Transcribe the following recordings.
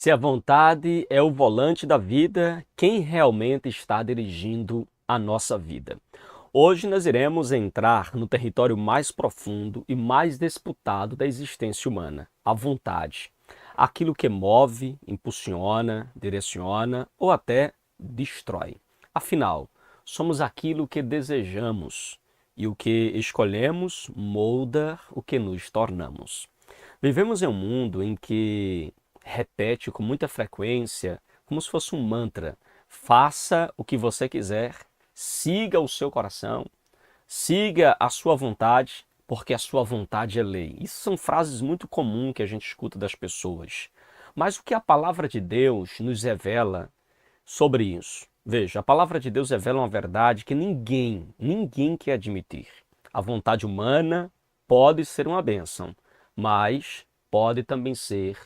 Se a vontade é o volante da vida, quem realmente está dirigindo a nossa vida? Hoje nós iremos entrar no território mais profundo e mais disputado da existência humana, a vontade. Aquilo que move, impulsiona, direciona ou até destrói. Afinal, somos aquilo que desejamos e o que escolhemos molda o que nos tornamos. Vivemos em um mundo em que repete com muita frequência, como se fosse um mantra: faça o que você quiser, siga o seu coração, siga a sua vontade, porque a sua vontade é lei. Isso são frases muito comuns que a gente escuta das pessoas. Mas o que a palavra de Deus nos revela sobre isso? Veja, a palavra de Deus revela uma verdade que ninguém quer admitir. A vontade humana pode ser uma bênção, mas pode também ser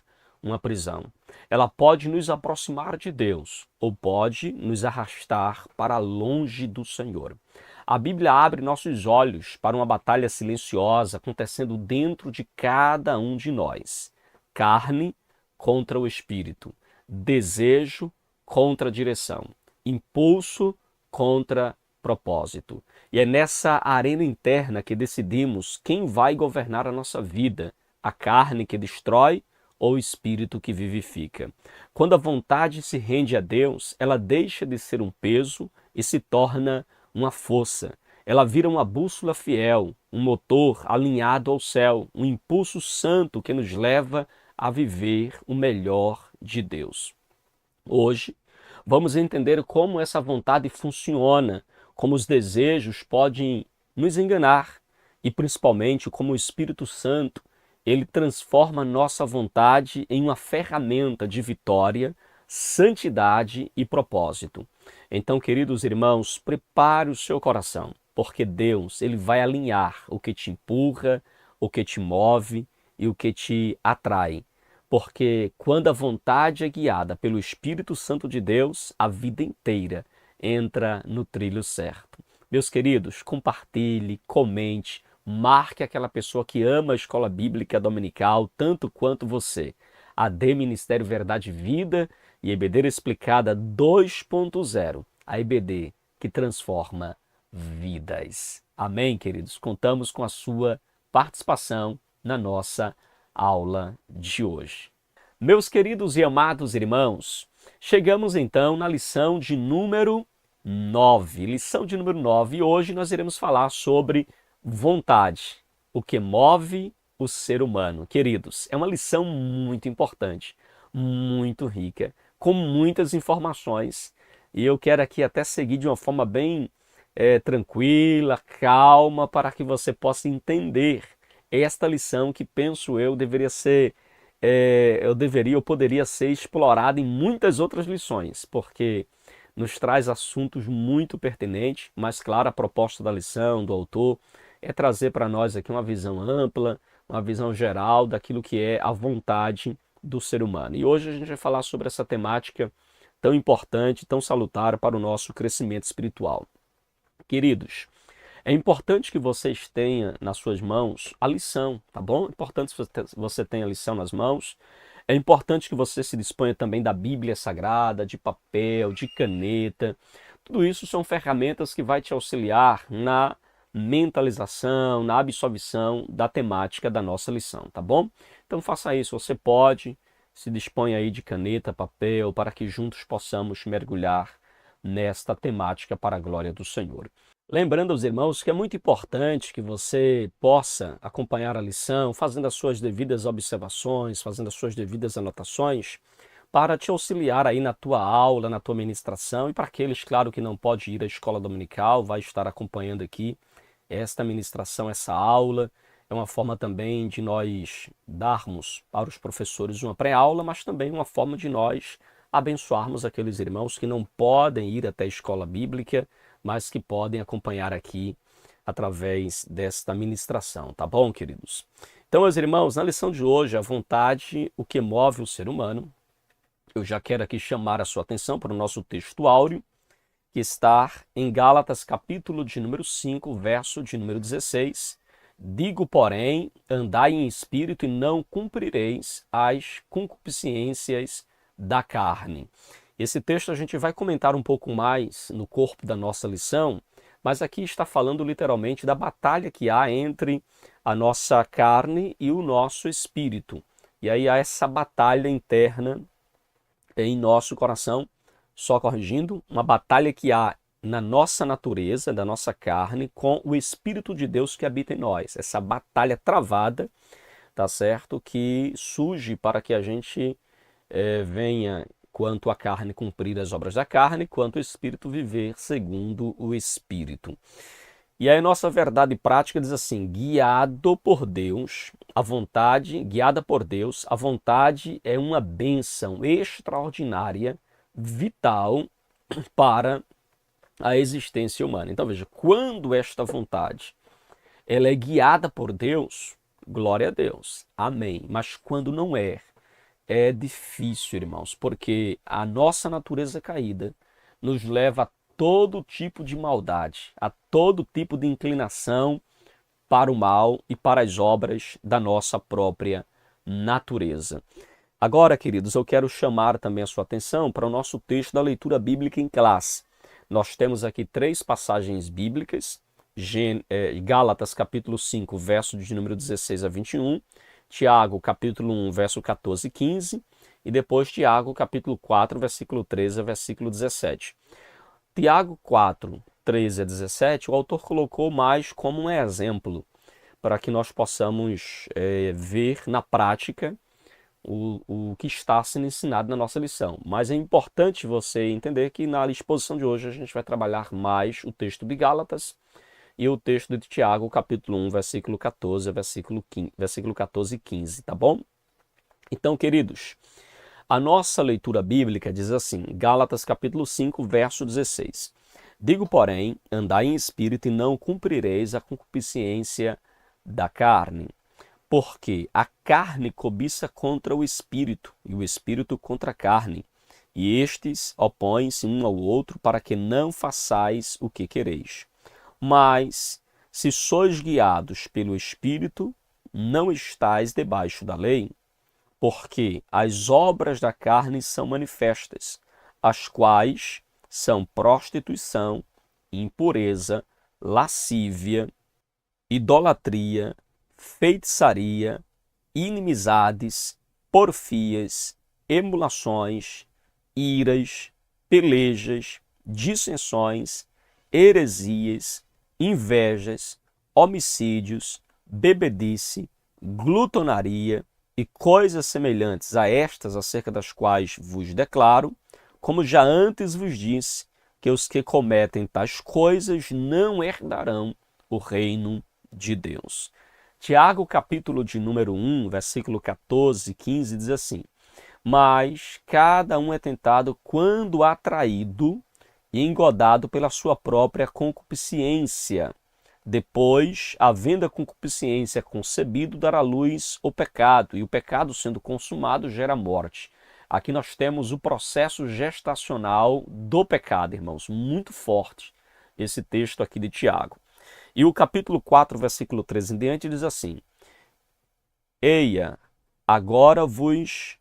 uma prisão. Ela pode nos aproximar de Deus ou pode nos arrastar para longe do Senhor. A Bíblia abre nossos olhos para uma batalha silenciosa acontecendo dentro de cada um de nós. Carne contra o espírito, desejo contra direção, impulso contra propósito. E é nessa arena interna que decidimos quem vai governar a nossa vida, a carne que destrói ou o espírito que vivifica. Quando a vontade se rende a Deus, ela deixa de ser um peso e se torna uma força. Ela vira uma bússola fiel, um motor alinhado ao céu, um impulso santo que nos leva a viver o melhor de Deus. Hoje, vamos entender como essa vontade funciona, como os desejos podem nos enganar e principalmente como o Espírito Santo, ele transforma nossa vontade em uma ferramenta de vitória, santidade e propósito. Então, queridos irmãos, prepare o seu coração, porque Deus, ele vai alinhar o que te empurra, o que te move e o que te atrai. Porque quando a vontade é guiada pelo Espírito Santo de Deus, a vida inteira entra no trilho certo. Meus queridos, compartilhe, comente, marque aquela pessoa que ama a escola bíblica dominical tanto quanto você. AD Ministério Verdade e Vida e EBD Explicada 2.0. A EBD que transforma vidas. Amém, queridos? Contamos com a sua participação na nossa aula de hoje. Meus queridos e amados irmãos, chegamos então na lição de número 9. Lição de número 9. E hoje nós iremos falar sobre vontade, o que move o ser humano. Queridos, é uma lição muito importante, muito rica, com muitas informações. E eu quero aqui até seguir de uma forma bem tranquila, calma, para que você possa entender esta lição que penso eu deveria ser, eu poderia ser explorada em muitas outras lições, porque nos traz assuntos muito pertinentes, mas claro, a proposta da lição, do autor, é trazer para nós aqui uma visão ampla, uma visão geral daquilo que é a vontade do ser humano. E hoje a gente vai falar sobre essa temática tão importante, tão salutar para o nosso crescimento espiritual. Queridos, é importante que vocês tenham nas suas mãos a lição, tá bom? É importante que você tenha a lição nas mãos. É importante que você se disponha também da Bíblia Sagrada, de papel, de caneta. Tudo isso são ferramentas que vai te auxiliar na mentalização, na absorção da temática da nossa lição, tá bom? Então faça isso, você pode, se dispõe aí de caneta, papel, para que juntos possamos mergulhar nesta temática para a glória do Senhor. Lembrando aos irmãos que é muito importante que você possa acompanhar a lição, fazendo as suas devidas observações, fazendo as suas devidas anotações, para te auxiliar aí na tua aula, na tua ministração, e para aqueles, claro, que não pode ir à escola dominical, vai estar acompanhando aqui esta ministração, essa aula. É uma forma também de nós darmos para os professores uma pré-aula, mas também uma forma de nós abençoarmos aqueles irmãos que não podem ir até a escola bíblica, mas que podem acompanhar aqui através desta ministração, tá bom, queridos? Então, meus irmãos, na lição de hoje, a vontade, o que move o ser humano, eu já quero aqui chamar a sua atenção para o nosso texto áureo, que está em Gálatas, capítulo de número 5, verso de número 16. Digo, porém, andai em espírito e não cumprireis as concupiscências da carne. Esse texto a gente vai comentar um pouco mais no corpo da nossa lição, mas aqui está falando literalmente da batalha que há entre a nossa carne e o nosso espírito. E aí há essa batalha interna em nosso coração, só corrigindo, uma batalha que há na nossa natureza, da nossa carne, com o Espírito de Deus que habita em nós. Essa batalha travada, tá certo? Que surge para que a gente venha, quanto a carne, cumprir as obras da carne, quanto o Espírito viver segundo o Espírito. E aí nossa verdade prática diz assim: guiado por Deus, a vontade, guiada por Deus, a vontade é uma bênção extraordinária, vital para a existência humana. Então veja, quando esta vontade ela é guiada por Deus, glória a Deus, amém. Mas quando não é difícil, irmãos, porque a nossa natureza caída nos leva a todo tipo de maldade, a todo tipo de inclinação para o mal e para as obras da nossa própria natureza. Agora, queridos, eu quero chamar também a sua atenção para o nosso texto da leitura bíblica em classe. Nós temos aqui 3 passagens bíblicas, Gálatas capítulo 5, verso de número 16 a 21, Tiago capítulo 1, verso 14 e 15, e depois Tiago capítulo 4, versículo 13 a versículo 17. Tiago 4, 13 a 17, o autor colocou mais como um exemplo, para que nós possamos ver na prática o que está sendo ensinado na nossa lição. Mas é importante você entender que na exposição de hoje a gente vai trabalhar mais o texto de Gálatas e o texto de Tiago, capítulo 1, versículo 14, versículo 14 e 15, tá bom? Então, queridos, a nossa leitura bíblica diz assim, Gálatas capítulo 5, verso 16. Digo, porém, andai em espírito e não cumprireis a concupiscência da carne. Porque a carne cobiça contra o espírito, e o espírito contra a carne. E estes opõem-se um ao outro para que não façais o que quereis. Mas, se sois guiados pelo espírito, não estais debaixo da lei. Porque as obras da carne são manifestas, as quais são prostituição, impureza, lascívia, idolatria, feitiçaria, inimizades, porfias, emulações, iras, pelejas, dissensões, heresias, invejas, homicídios, bebedice, glutonaria e coisas semelhantes a estas, acerca das quais vos declaro, como já antes vos disse, que os que cometem tais coisas não herdarão o reino de Deus. Tiago, capítulo de número 1, versículo 14 e 15, diz assim: Mas cada um é tentado quando atraído e engodado pela sua própria concupiscência. Depois, havendo a concupiscência concebido, dará à luz o pecado, e o pecado, sendo consumado, gera morte. Aqui nós temos o processo gestacional do pecado, irmãos, muito forte esse texto aqui de Tiago. E o capítulo 4, versículo 13 em diante, diz assim: Eia, agora vós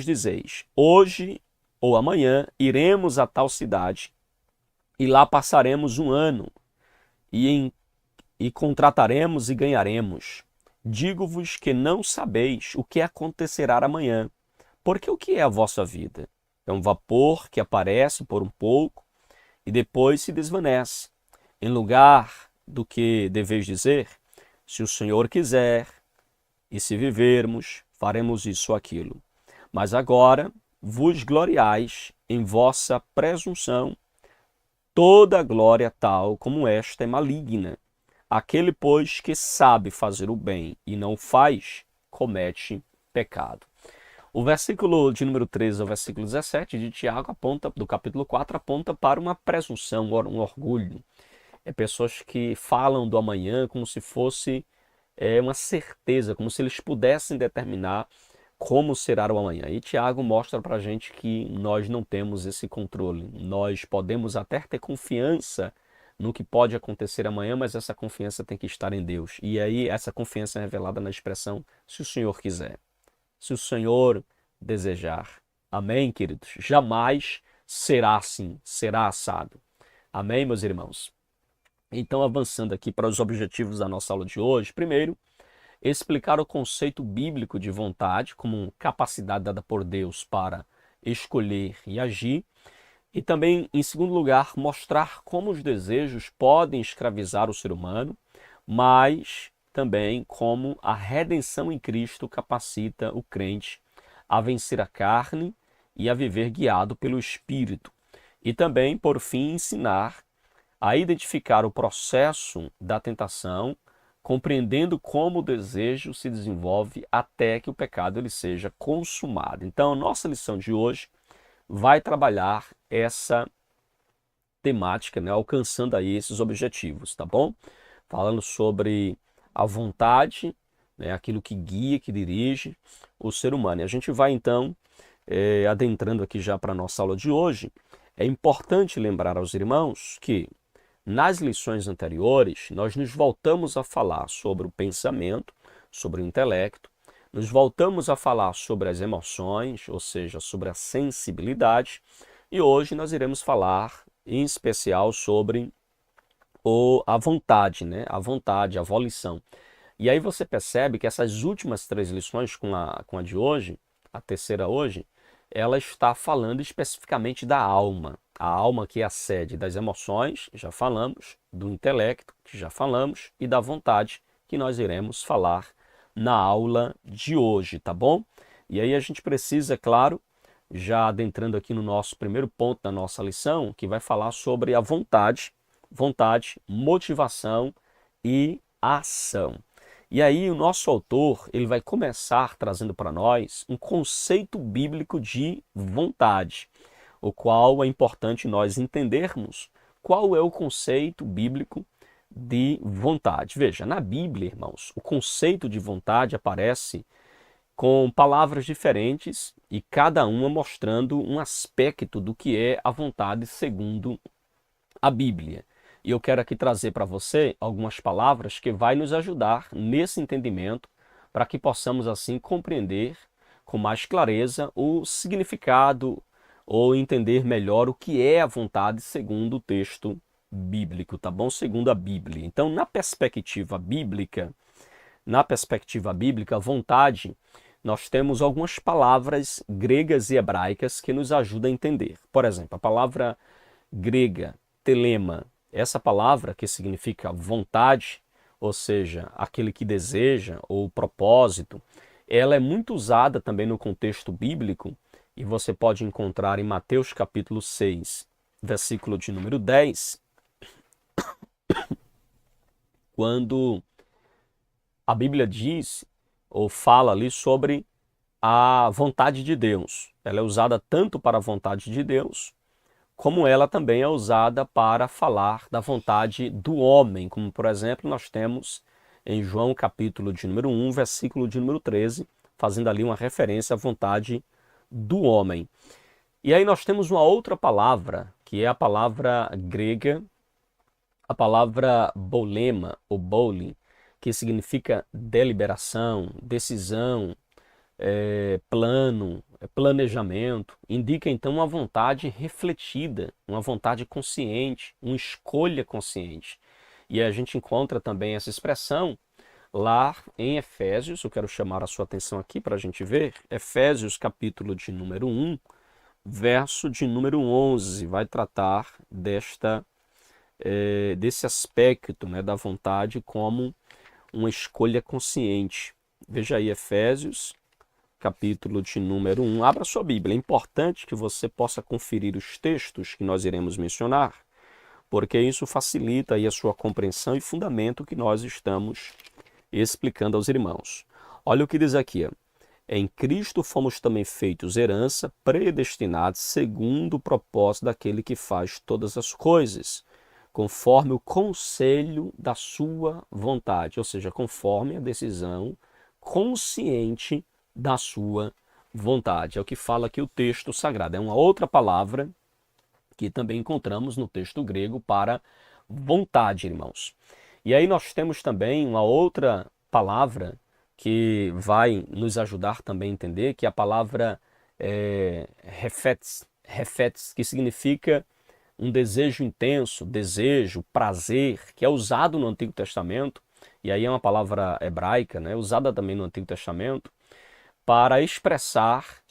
dizeis, hoje ou amanhã iremos a tal cidade, e lá passaremos um ano, e contrataremos e ganharemos. Digo-vos que não sabeis o que acontecerá amanhã, porque o que é a vossa vida? É um vapor que aparece por um pouco e depois se desvanece. Em lugar do que deveis dizer, se o Senhor quiser, e se vivermos, faremos isso ou aquilo. Mas agora vos gloriais em vossa presunção. Toda glória tal como esta é maligna. Aquele, pois, que sabe fazer o bem e não o faz, comete pecado. O versículo de número 13 ao versículo 17 de Tiago do capítulo 4, aponta para uma presunção, um orgulho. Pessoas que falam do amanhã como se fosse uma certeza, como se eles pudessem determinar como será o amanhã. E Tiago mostra para a gente que nós não temos esse controle. Nós podemos até ter confiança no que pode acontecer amanhã, mas essa confiança tem que estar em Deus. E aí essa confiança é revelada na expressão, se o Senhor quiser. Se o Senhor desejar. Amém, queridos? Jamais será assim, será assado. Amém, meus irmãos? Então, avançando aqui para os objetivos da nossa aula de hoje, primeiro, explicar o conceito bíblico de vontade como capacidade dada por Deus para escolher e agir. E também, em segundo lugar, mostrar como os desejos podem escravizar o ser humano, mas também como a redenção em Cristo capacita o crente a vencer a carne e a viver guiado pelo Espírito. E também, por fim, ensinar a identificar o processo da tentação, compreendendo como o desejo se desenvolve até que o pecado ele seja consumado. Então, a nossa lição de hoje vai trabalhar essa temática, né, alcançando aí esses objetivos, tá bom? Falando sobre a vontade, né, aquilo que guia, que dirige o ser humano. E a gente vai então, adentrando aqui já para a nossa aula de hoje, é importante lembrar aos irmãos que nas lições anteriores nós nos voltamos a falar sobre o pensamento, sobre o intelecto, nos voltamos a falar sobre as emoções, ou seja, sobre a sensibilidade, e hoje nós iremos falar em especial sobre a vontade, né? A vontade, a volição. E aí você percebe que essas últimas 3 lições com a de hoje, a terceira hoje, ela está falando especificamente da alma. A alma que é a sede das emoções, já falamos, do intelecto, que já falamos, e da vontade, que nós iremos falar na aula de hoje, tá bom? E aí a gente precisa, claro, já adentrando aqui no nosso primeiro ponto da nossa lição, que vai falar sobre a vontade, motivação e ação. E aí o nosso autor ele vai começar trazendo para nós um conceito bíblico de vontade, o qual é importante nós entendermos qual é o conceito bíblico de vontade. Veja, na Bíblia, irmãos, o conceito de vontade aparece com palavras diferentes e cada uma mostrando um aspecto do que é a vontade segundo a Bíblia. E eu quero aqui trazer para você algumas palavras que vai nos ajudar nesse entendimento para que possamos assim compreender com mais clareza o significado ou entender melhor o que é a vontade segundo o texto bíblico, tá bom? Segundo a Bíblia. Então, na perspectiva bíblica, vontade, nós temos algumas palavras gregas e hebraicas que nos ajudam a entender. Por exemplo, a palavra grega, telema, essa palavra que significa vontade, ou seja, aquele que deseja ou propósito, ela é muito usada também no contexto bíblico e você pode encontrar em Mateus capítulo 6, versículo de número 10, quando a Bíblia diz ou fala ali sobre a vontade de Deus. Ela é usada tanto para a vontade de Deus, como ela também é usada para falar da vontade do homem, como por exemplo nós temos em João capítulo de número 1, versículo de número 13, fazendo ali uma referência à vontade do homem. E aí nós temos uma outra palavra, que é a palavra grega, a palavra bolema ou boli, que significa deliberação, decisão, plano, planejamento, indica então uma vontade refletida, uma vontade consciente, uma escolha consciente. E a gente encontra também essa expressão lá em Efésios, eu quero chamar a sua atenção aqui para a gente ver, Efésios capítulo de número 1, verso de número 11, vai tratar desse aspecto, né, da vontade como uma escolha consciente. Veja aí Efésios capítulo de número 1. Abra sua Bíblia. É importante que você possa conferir os textos que nós iremos mencionar, porque isso facilita aí a sua compreensão e fundamento que nós estamos explicando aos irmãos. Olha o que diz aqui. Em Cristo fomos também feitos herança, predestinados segundo o propósito daquele que faz todas as coisas, conforme o conselho da sua vontade, ou seja, conforme a decisão consciente da sua vontade. É o que fala aqui o texto sagrado. É uma outra palavra que também encontramos no texto grego para vontade, irmãos. E aí nós temos também uma outra palavra que vai nos ajudar também a entender, que é a palavra refets, que significa um desejo intenso, desejo, prazer, que é usado no Antigo Testamento, e aí é uma palavra hebraica, né, usada também no Antigo Testamento, para expressar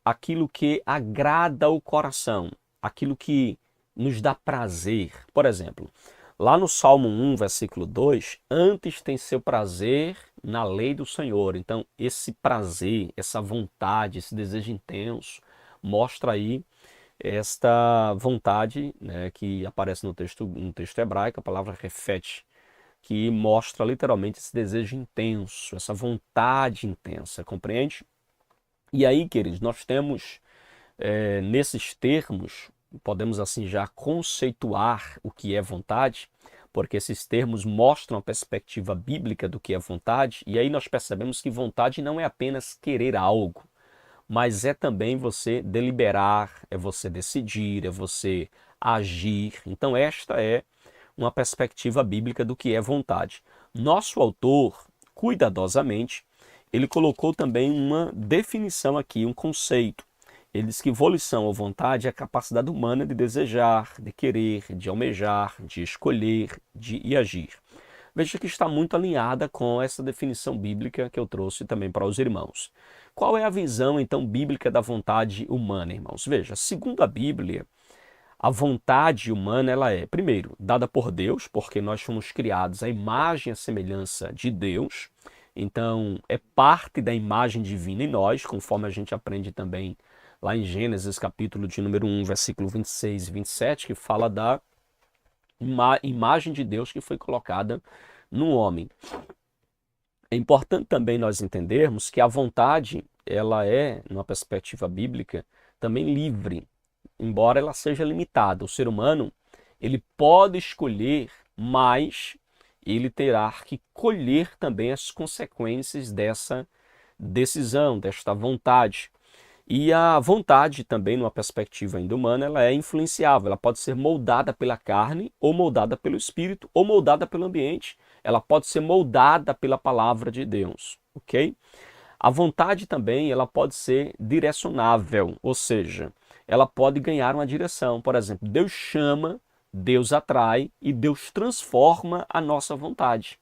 aquilo que agrada o coração, aquilo que nos dá prazer. Por exemplo, lá no Salmo 1, versículo 2, antes tem seu prazer na lei do Senhor. Então, esse prazer, essa vontade, esse desejo intenso, mostra aí esta vontade, né, que aparece no texto hebraico, a palavra refete, que mostra literalmente esse desejo intenso, essa vontade intensa, compreende? E aí, queridos, nós temos nesses termos, podemos assim já conceituar o que é vontade, porque esses termos mostram a perspectiva bíblica do que é vontade, e aí nós percebemos que vontade não é apenas querer algo, mas é também você deliberar, é você decidir, é você agir. Então esta é uma perspectiva bíblica do que é vontade. Nosso autor, cuidadosamente, ele colocou também uma definição aqui, um conceito. Ele diz que volição ou vontade é a capacidade humana de desejar, de querer, de almejar, de escolher, de agir. Veja que está muito alinhada com essa definição bíblica que eu trouxe também para os irmãos. Qual é a visão, então, bíblica da vontade humana, irmãos? Veja, segundo a Bíblia, a vontade humana, ela é, primeiro, dada por Deus, porque nós fomos criados à imagem e à semelhança de Deus. Então, é parte da imagem divina em nós, conforme a gente aprende também lá em Gênesis, capítulo de número 1, versículo 26 e 27, que fala da imagem de Deus que foi colocada no homem. É importante também nós entendermos que a vontade, ela é, numa perspectiva bíblica, também livre, embora ela seja limitada. O ser humano, ele pode escolher, mas ele terá que colher também as consequências dessa decisão, desta vontade. E a vontade também, numa perspectiva ainda humana, ela é influenciável, ela pode ser moldada pela carne, ou moldada pelo espírito, ou moldada pelo ambiente. Ela pode ser moldada pela palavra de Deus, ok? A vontade também, ela pode ser direcionável, ou seja, ela pode ganhar uma direção. Por exemplo, Deus chama, Deus atrai e Deus transforma a nossa vontade.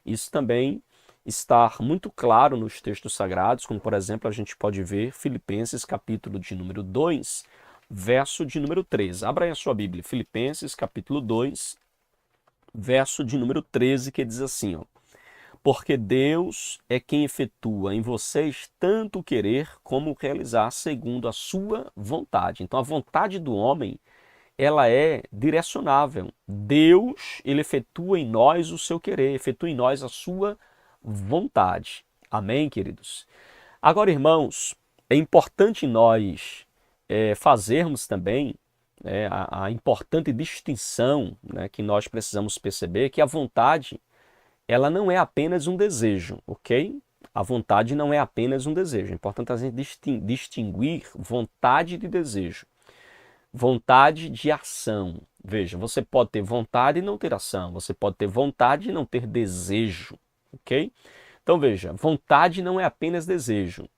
Isso também está muito claro nos textos sagrados, como por exemplo a gente pode ver Filipenses capítulo de número 2, verso de número 13. Abra aí a sua Bíblia, Filipenses capítulo 2, verso de número 13, que diz assim, ó: porque Deus é quem efetua em vocês tanto querer como realizar segundo a sua vontade. Então a vontade do homem, ela é direcionável. Deus, ele efetua em nós o seu querer, efetua em nós a sua vontade. Amém, queridos? Agora, irmãos, é importante nós fazermos também a importante distinção, né, que nós precisamos perceber, que a vontade, ela não é apenas um desejo, ok? A vontade não é apenas um desejo. É importante a gente distinguir vontade de desejo. Vontade de ação. Veja, você pode ter vontade e não ter ação. Você pode ter vontade e não ter desejo, ok? Então veja, vontade não é apenas desejo.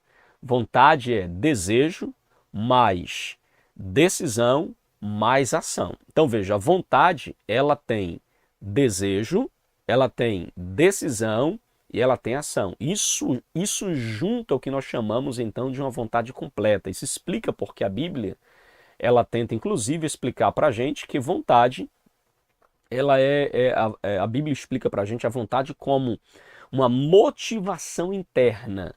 Vontade é desejo mais decisão mais ação. Então veja, a vontade, ela tem desejo, ela tem decisão e ela tem ação. Isso junto ao que nós chamamos então de uma vontade completa. Isso explica porque a Bíblia, ela tenta inclusive explicar para a gente que vontade, ela a Bíblia explica para a gente a vontade como uma motivação interna.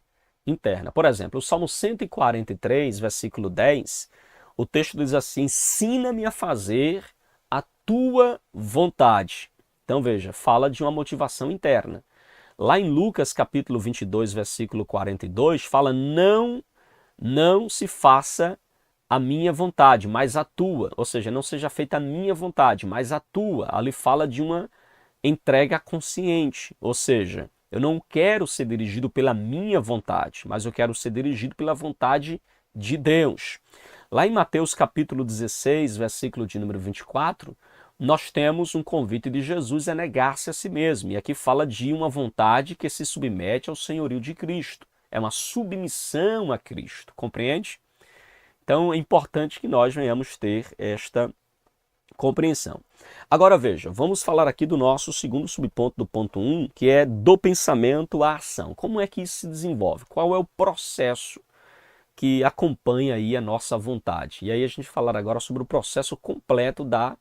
Por exemplo, o Salmo 143, versículo 10, o texto diz assim: ensina-me a fazer a tua vontade. Então veja, fala de uma motivação interna. Lá em Lucas capítulo 22, versículo 42, fala: não se faça a minha vontade, mas a tua. Ou seja, não seja feita a minha vontade, mas a tua. Ali fala de uma entrega consciente. Ou seja, eu não quero ser dirigido pela minha vontade, mas eu quero ser dirigido pela vontade de Deus. Lá em Mateus capítulo 16, versículo de número 24, nós temos um convite de Jesus a negar-se a si mesmo. E aqui fala de uma vontade que se submete ao senhorio de Cristo. É uma submissão a Cristo, compreende? Então é importante que nós venhamos ter esta compreensão. Agora veja, vamos falar aqui do nosso segundo subponto do ponto 1, que é do pensamento à ação. Como é que isso se desenvolve? Qual é o processo que acompanha aí a nossa vontade? E aí a gente falar agora sobre o processo completo da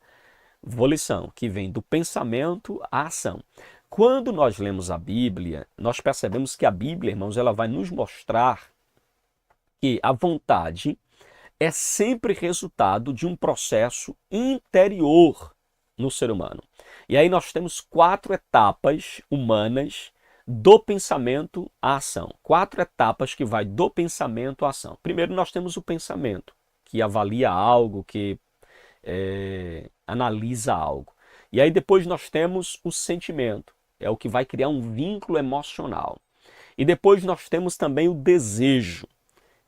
volição, que vem do pensamento à ação. Quando nós lemos a Bíblia, nós percebemos que a Bíblia, irmãos, ela vai nos mostrar que a vontade é sempre resultado de um processo interior no ser humano. E aí nós temos 4 etapas humanas do pensamento à ação. 4 etapas que vai do pensamento à ação. Primeiro nós temos o pensamento, que avalia algo, que analisa algo. E aí depois nós temos o sentimento, é o que vai criar um vínculo emocional. E depois nós temos também o desejo.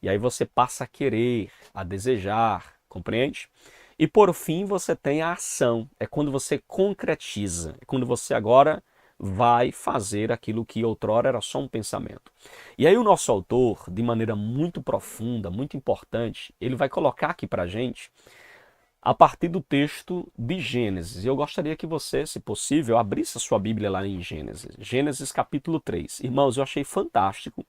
E aí você passa a querer, a desejar, compreende? E por fim você tem a ação, é quando você concretiza, é quando você agora vai fazer aquilo que outrora era só um pensamento. E aí o nosso autor, de maneira muito profunda, muito importante, ele vai colocar aqui pra gente a partir do texto de Gênesis. E eu gostaria que você, se possível, abrisse a sua Bíblia lá em Gênesis. Gênesis capítulo 3. Irmãos, eu achei fantástico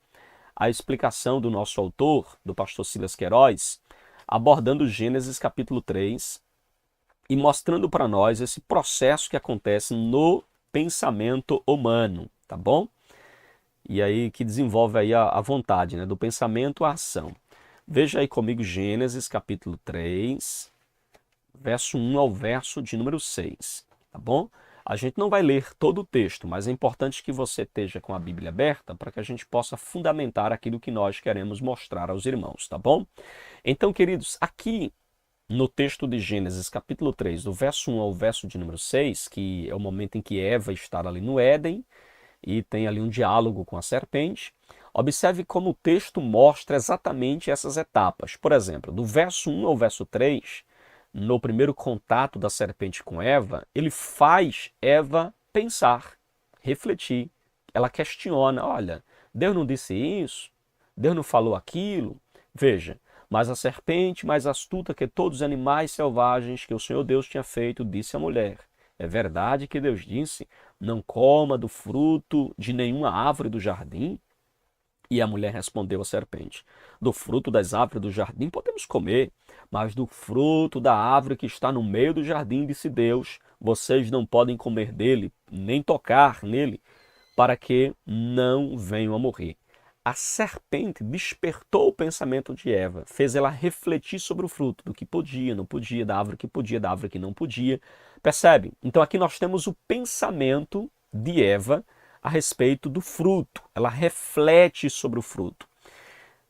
a explicação do nosso autor, do pastor Silas Queiroz, abordando Gênesis capítulo 3 e mostrando para nós esse processo que acontece no pensamento humano, tá bom? E aí que desenvolve aí a vontade, né? Do pensamento à ação. Veja aí comigo Gênesis capítulo 3, verso 1 ao verso de número 6, tá bom? A gente não vai ler todo o texto, mas é importante que você esteja com a Bíblia aberta para que a gente possa fundamentar aquilo que nós queremos mostrar aos irmãos, tá bom? Então, queridos, aqui no texto de Gênesis, capítulo 3, do verso 1 ao verso de número 6, que é o momento em que Eva está ali no Éden e tem ali um diálogo com a serpente, observe como o texto mostra exatamente essas etapas. Por exemplo, do verso 1 ao verso 3, no primeiro contato da serpente com Eva, ele faz Eva pensar, refletir. Ela questiona, olha, Deus não disse isso? Deus não falou aquilo? Veja, mas a serpente, mais astuta que todos os animais selvagens que o Senhor Deus tinha feito, disse à mulher, é verdade que Deus disse, não coma do fruto de nenhuma árvore do jardim? E a mulher respondeu à serpente, do fruto das árvores do jardim podemos comer, mas do fruto da árvore que está no meio do jardim, disse Deus, vocês não podem comer dele, nem tocar nele, para que não venham a morrer. A serpente despertou o pensamento de Eva, fez ela refletir sobre o fruto, do que podia, não podia, da árvore que podia, da árvore que não podia. Percebe? Então aqui nós temos o pensamento de Eva a respeito do fruto. Ela reflete sobre o fruto.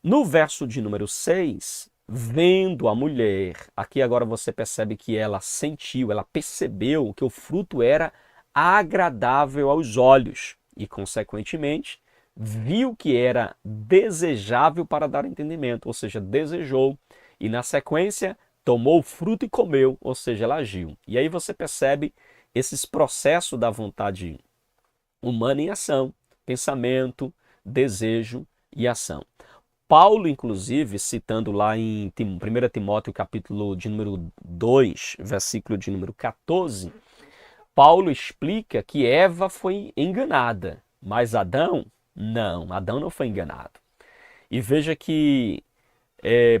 No verso de número 6, vendo a mulher, aqui agora você percebe que ela sentiu, ela percebeu que o fruto era agradável aos olhos e, consequentemente, viu que era desejável para dar entendimento, ou seja, desejou. E na sequência, tomou o fruto e comeu, ou seja, ela agiu. E aí você percebe esses processos da vontade humana em ação, pensamento, desejo e ação. Paulo, inclusive, citando lá em 1 Timóteo, capítulo de número 2, versículo de número 14, Paulo explica que Eva foi enganada, mas Adão não foi enganado. E veja que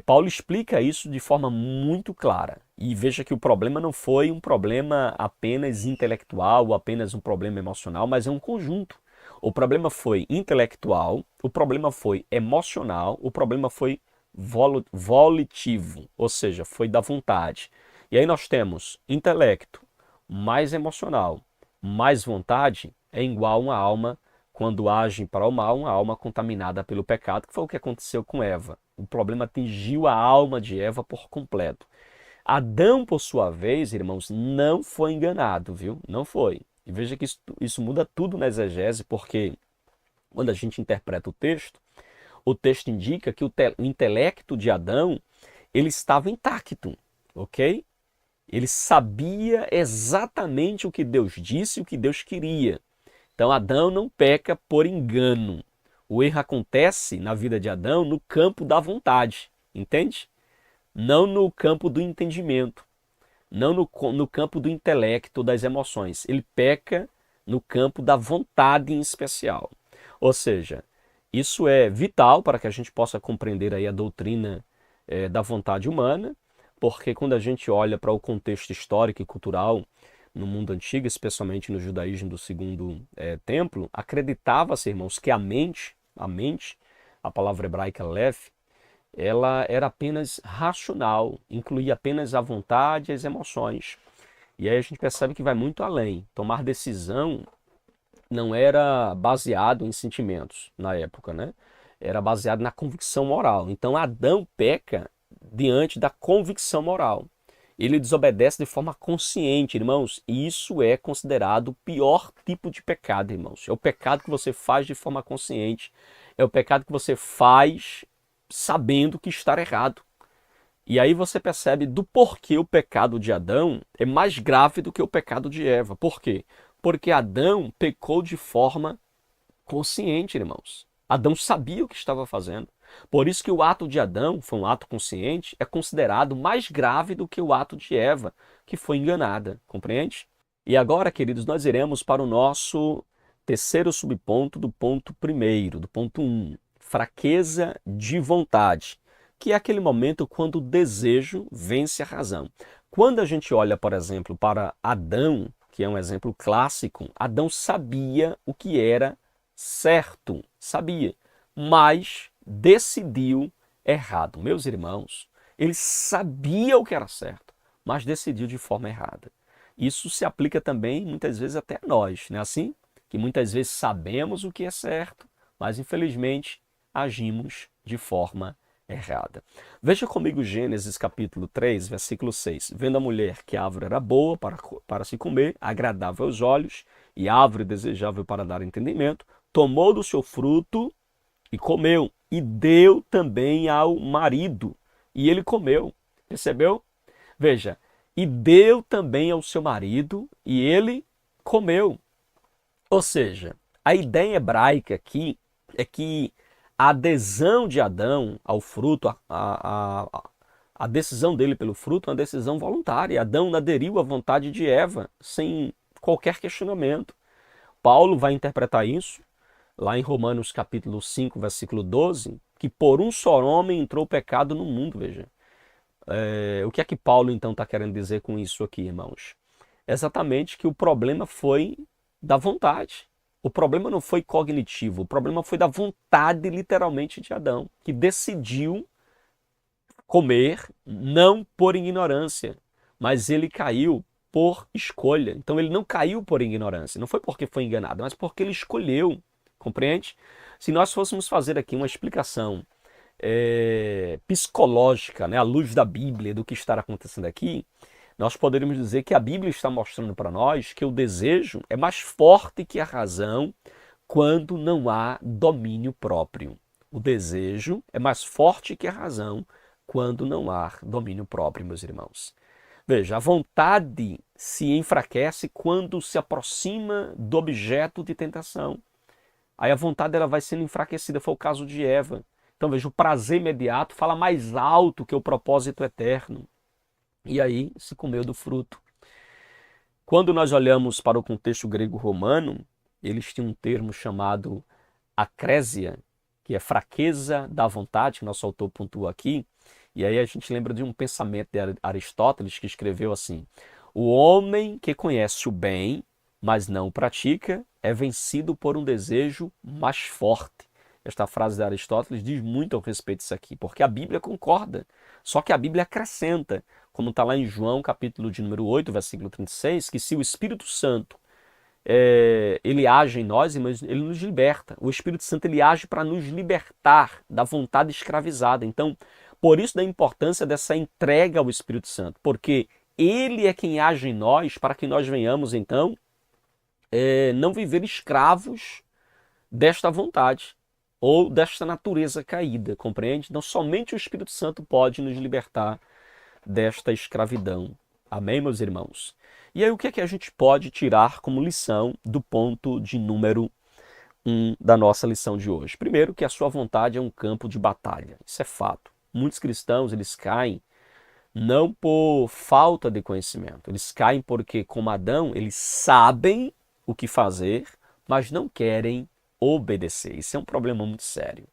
Paulo explica isso de forma muito clara. E veja que o problema não foi um problema apenas intelectual ou apenas um problema emocional, mas é um conjunto. O problema foi intelectual, o problema foi emocional, o problema foi volitivo, ou seja, foi da vontade. E aí nós temos intelecto mais emocional, mais vontade é igual a uma alma, quando agem para o mal, uma alma contaminada pelo pecado, que foi o que aconteceu com Eva. O problema atingiu a alma de Eva por completo. Adão, por sua vez, irmãos, não foi enganado, viu? Não foi. E veja que isso muda tudo na exegese, porque quando a gente interpreta o texto indica que o intelecto de Adão, ele estava intacto, ok? Ele sabia exatamente o que Deus disse e o que Deus queria. Então Adão não peca por engano. O erro acontece na vida de Adão no campo da vontade, entende? não no campo do entendimento, não no campo do intelecto, das emoções. Ele peca no campo da vontade em especial. Ou seja, isso é vital para que a gente possa compreender aí a doutrina da vontade humana, porque quando a gente olha para o contexto histórico e cultural no mundo antigo, especialmente no judaísmo do segundo templo, acreditava-se, irmãos, que a palavra hebraica lev, ela era apenas racional, incluía apenas a vontade e as emoções. E aí a gente percebe que vai muito além. Tomar decisão não era baseado em sentimentos na época, né? Era baseado na convicção moral. Então Adão peca diante da convicção moral. Ele desobedece de forma consciente, irmãos, e isso é considerado o pior tipo de pecado, irmãos. É o pecado que você faz de forma consciente, é o pecado que você faz sabendo que está errado. E aí você percebe do porquê o pecado de Adão é mais grave do que o pecado de Eva. Por quê? Porque Adão pecou de forma consciente, irmãos. Adão sabia o que estava fazendo. Por isso que o ato de Adão, foi um ato consciente, é considerado mais grave do que o ato de Eva, que foi enganada. Compreende? E agora, queridos, nós iremos para o nosso terceiro subponto do ponto primeiro, do ponto 1. Fraqueza de vontade, que é aquele momento quando o desejo vence a razão. Quando a gente olha, por exemplo, para Adão, que é um exemplo clássico, Adão sabia o que era certo, sabia, mas decidiu errado. Meus irmãos, ele sabia o que era certo, mas decidiu de forma errada. Isso se aplica também, muitas vezes, até a nós, não é assim? Que muitas vezes sabemos o que é certo, mas infelizmente agimos de forma errada. Veja comigo Gênesis capítulo 3, versículo 6. Vendo a mulher que a árvore era boa para se comer, agradável aos olhos, e árvore desejável para dar entendimento, tomou do seu fruto e comeu, e deu também ao marido, e ele comeu. Percebeu? Veja, e deu também ao seu marido, e ele comeu. Ou seja, a ideia hebraica aqui é que a adesão de Adão ao fruto, a decisão dele pelo fruto é uma decisão voluntária. Adão aderiu à vontade de Eva sem qualquer questionamento. Paulo vai interpretar isso lá em Romanos capítulo 5, versículo 12, que por um só homem entrou o pecado no mundo, veja. O que é que Paulo então está querendo dizer com isso aqui, irmãos? Exatamente que o problema foi da vontade. O problema não foi cognitivo, o problema foi da vontade, literalmente, de Adão, que decidiu comer não por ignorância, mas ele caiu por escolha. Então ele não caiu por ignorância, não foi porque foi enganado, mas porque ele escolheu, compreende? Se nós fôssemos fazer aqui uma explicação psicológica, né, à luz da Bíblia, do que está acontecendo aqui, nós poderíamos dizer que a Bíblia está mostrando para nós que o desejo é mais forte que a razão quando não há domínio próprio. O desejo é mais forte que a razão quando não há domínio próprio, meus irmãos. Veja, a vontade se enfraquece quando se aproxima do objeto de tentação. Aí a vontade ela vai sendo enfraquecida, foi o caso de Eva. Então veja, o prazer imediato fala mais alto que o propósito eterno. E aí se comeu do fruto. Quando nós olhamos para o contexto grego-romano, eles tinham um termo chamado acrésia, que é fraqueza da vontade, que nosso autor pontua aqui. E aí a gente lembra de um pensamento de Aristóteles, que escreveu assim: o homem que conhece o bem, mas não o pratica, é vencido por um desejo mais forte. Esta frase de Aristóteles diz muito ao respeito disso aqui, porque a Bíblia concorda, só que a Bíblia acrescenta, como está lá em João, capítulo de número 8, versículo 36, que se o Espírito Santo ele age em nós, mas ele nos liberta. O Espírito Santo ele age para nos libertar da vontade escravizada. Então, por isso da importância dessa entrega ao Espírito Santo, porque ele é quem age em nós para que nós venhamos, então, não viver escravos desta vontade ou desta natureza caída, compreende? Então, somente o Espírito Santo pode nos libertar desta escravidão. Amém, meus irmãos? E aí, o que é que a gente pode tirar como lição do ponto de número 1 da nossa lição de hoje? Primeiro, que a sua vontade é um campo de batalha. Isso é fato. Muitos cristãos, eles caem não por falta de conhecimento. Eles caem porque, como Adão, eles sabem o que fazer, mas não querem obedecer. Isso é um problema muito sério.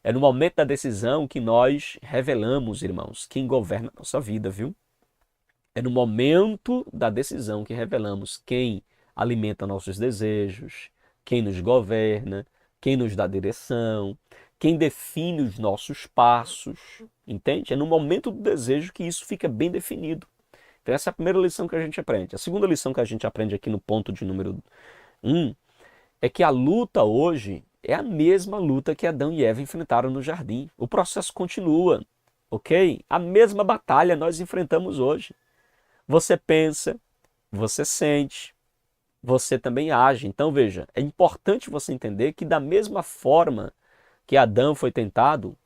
É no momento da decisão que nós revelamos, irmãos, quem governa a nossa vida, viu? É no momento da decisão que revelamos quem alimenta nossos desejos, quem nos governa, quem nos dá direção, quem define os nossos passos, entende? É no momento do desejo que isso fica bem definido. Então essa é a primeira lição que a gente aprende. A segunda lição que a gente aprende aqui no ponto de número 1 é que a luta hoje é a mesma luta que Adão e Eva enfrentaram no jardim. O processo continua, ok? A mesma batalha nós enfrentamos hoje. Você pensa, você sente, você também age. Então veja, é importante você entender que da mesma forma que Adão foi tentado,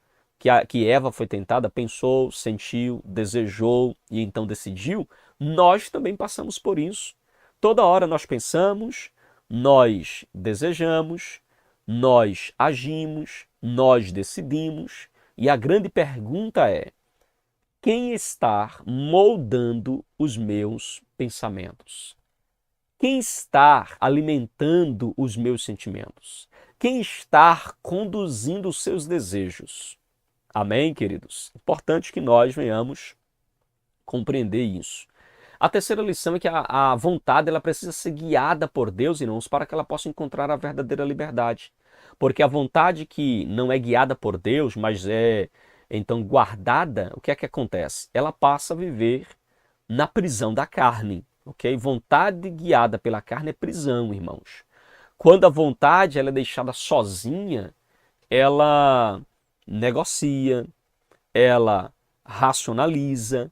que Eva foi tentada, pensou, sentiu, desejou e então decidiu, nós também passamos por isso. Toda hora nós pensamos, nós desejamos, nós agimos, nós decidimos. E a grande pergunta é: quem está moldando os meus pensamentos? Quem está alimentando os meus sentimentos? Quem está conduzindo os seus desejos? Amém, queridos? Importante que nós venhamos compreender isso. A terceira lição é que a vontade ela precisa ser guiada por Deus, irmãos, para que ela possa encontrar a verdadeira liberdade. Porque a vontade que não é guiada por Deus, mas é então guardada, o que é que acontece? Ela passa a viver na prisão da carne, ok? Vontade guiada pela carne é prisão, irmãos. Quando a vontade ela é deixada sozinha, ela negocia, ela racionaliza,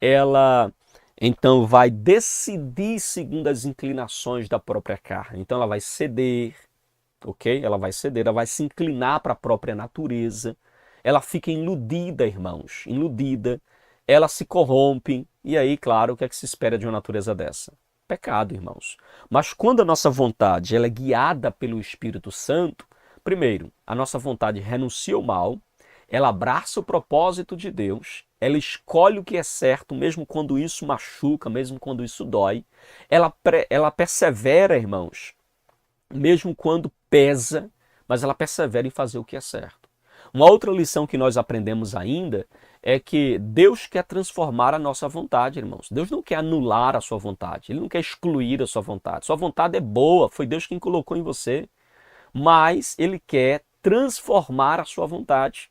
ela então vai decidir segundo as inclinações da própria carne. Então ela vai ceder, ok? Ela vai ceder, ela vai se inclinar para a própria natureza. Ela fica iludida, irmãos, iludida. Ela se corrompe. E aí, claro, o que é que se espera de uma natureza dessa? Pecado, irmãos. Mas quando a nossa vontade ela é guiada pelo Espírito Santo, primeiro, a nossa vontade renuncia ao mal, ela abraça o propósito de Deus, ela escolhe o que é certo, mesmo quando isso machuca, mesmo quando isso dói. Ela persevera, irmãos, mesmo quando pesa, mas ela persevera em fazer o que é certo. Uma outra lição que nós aprendemos ainda é que Deus quer transformar a nossa vontade, irmãos. Deus não quer anular a sua vontade, Ele não quer excluir a sua vontade. Sua vontade é boa, foi Deus quem colocou em você, mas Ele quer transformar a sua vontade.